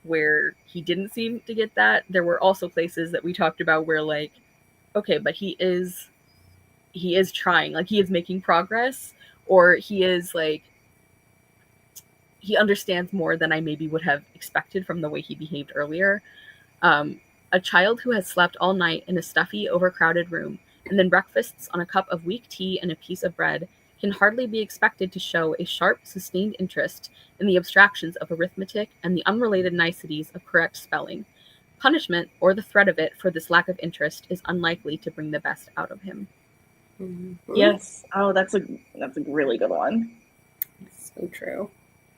where he didn't seem to get that. There were also places that we talked about where like, okay, but he is trying, like he is making progress, or he is like, he understands more than I maybe would have expected from the way he behaved earlier. A child who has slept all night in a stuffy, overcrowded room and then breakfasts on a cup of weak tea and a piece of bread can hardly be expected to show a sharp, sustained interest in the abstractions of arithmetic and the unrelated niceties of correct spelling. Punishment, or the threat of it, for this lack of interest is unlikely to bring the best out of him. Mm-hmm. Yes. Oh, that's a really good one. So true.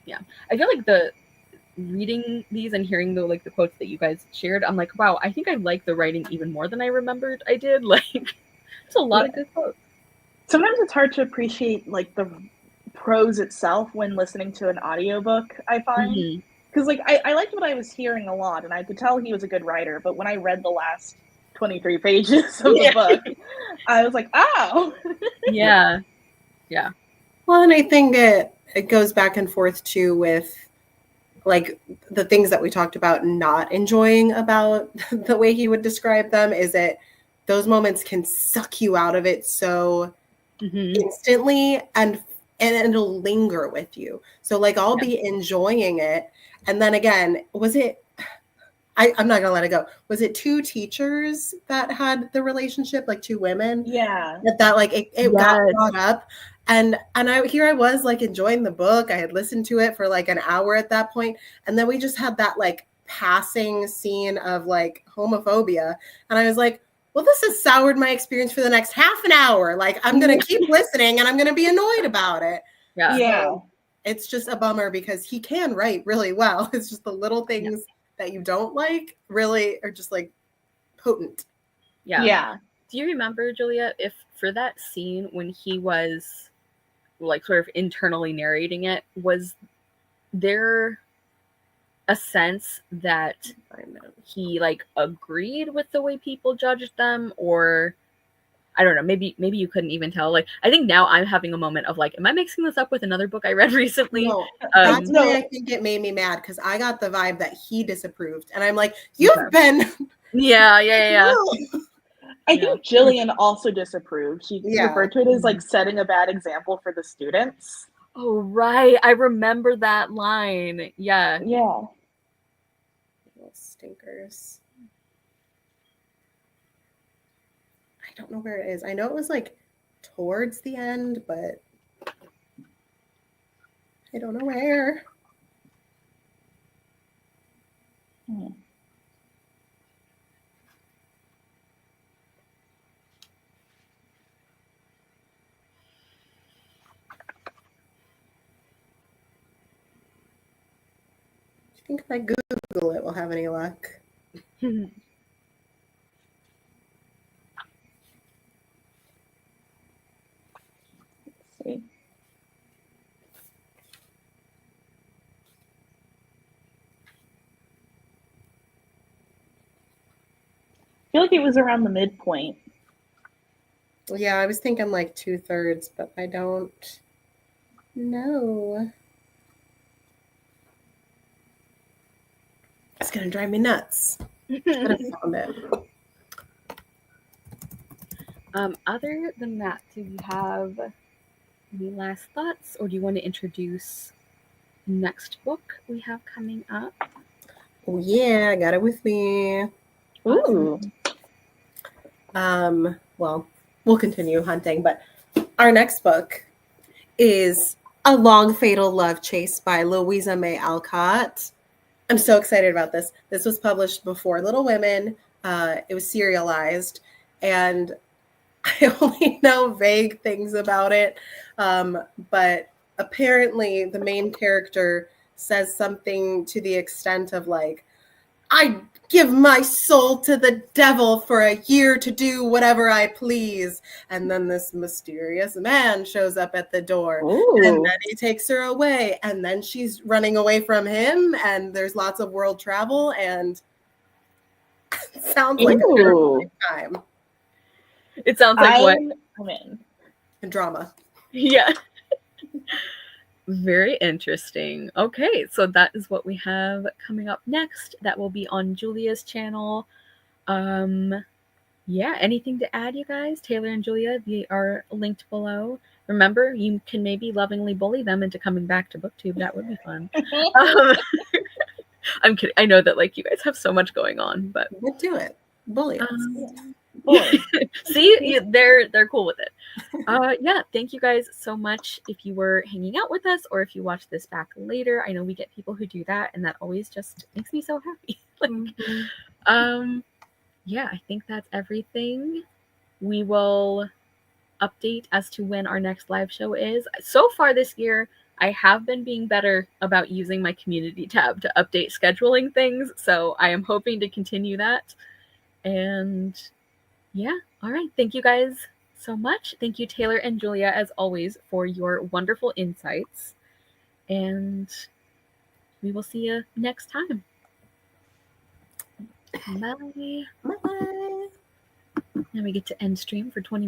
Yeah, I feel like the reading these and hearing the like the quotes that you guys shared, I'm like, wow, I think I like the writing even more than I remembered I did. Like, it's a lot of good quotes. Sometimes it's hard to appreciate like the prose itself when listening to an audiobook, I find. Because like I liked what I was hearing a lot, and I could tell he was a good writer, but when I read the last 23 pages of the book, I was like, oh. Yeah. Well, and I think it goes back and forth too with like the things that we talked about not enjoying about the way he would describe them, is that those moments can suck you out of it so instantly, and it'll linger with you. So like I'll be enjoying it, and then again, was it, I'm not gonna let it go. Was it two teachers that had the relationship, like two women? Yeah. That like it got brought up. And I was like enjoying the book. I had listened to it for like an hour at that point. And then we just had that like passing scene of like homophobia. And I was like, well, this has soured my experience for the next half an hour. Like I'm going to keep listening and I'm going to be annoyed about it. Yeah. So it's just a bummer because he can write really well. It's just the little things that you don't like really are just like potent. Yeah. Do you remember, Julia, if for that scene when he was like sort of internally narrating it, was there a sense that he like agreed with the way people judged them, or I don't know, maybe you couldn't even tell? Like I think now I'm having a moment of like, am I mixing this up with another book I read recently? No, that's why I think it made me mad, because I got the vibe that he disapproved, and I'm like, you've been yeah. I think Jillian also disapproved. She referred to it as like setting a bad example for the students. Oh, right. I remember that line. Yeah. Little stinkers. I don't know where it is. I know it was like towards the end, but I don't know where. I think if I Google it, we'll have any luck. Let's see. I feel like it was around the midpoint. Yeah, I was thinking like 2/3, but I don't know. It's gonna drive me nuts. I found it. Other than that, do you have any last thoughts, or do you want to introduce the next book we have coming up? Oh yeah, I got it with me. Ooh. Well, we'll continue hunting, but our next book is A Long Fatal Love Chase by Louisa May Alcott. I'm so excited about this. This was published before Little Women. It was serialized, and I only know vague things about it. But apparently the main character says something to the extent of like, I give my soul to the devil for a year to do whatever I please. And then this mysterious man shows up at the door. Ooh. And then he takes her away. And then she's running away from him. And there's lots of world travel. And it sounds like a terrible time. It sounds like what? I'm in. And drama. Yeah. Very interesting. Okay, so that is what we have coming up next. That will be on Julia's channel. Yeah, anything to add, you guys? Taylor and Julia, they are linked below. Remember, you can maybe lovingly bully them into coming back to BookTube. That would be fun. I'm kidding. I know that like you guys have so much going on, but Let's do it. Bully us. See, they're cool with it. Yeah, thank you guys so much if you were hanging out with us or if you watch this back later. I know we get people who do that, and that always just makes me so happy. Yeah, I think that's everything. We will update as to when our next live show is. So far this year, I have been being better about using my community tab to update scheduling things, so I am hoping to continue that. And yeah, all right. Thank you guys so much. Thank you, Taylor and Julia, as always, for your wonderful insights. And we will see you next time. Bye. Bye. Now we get to end stream for 20 minutes.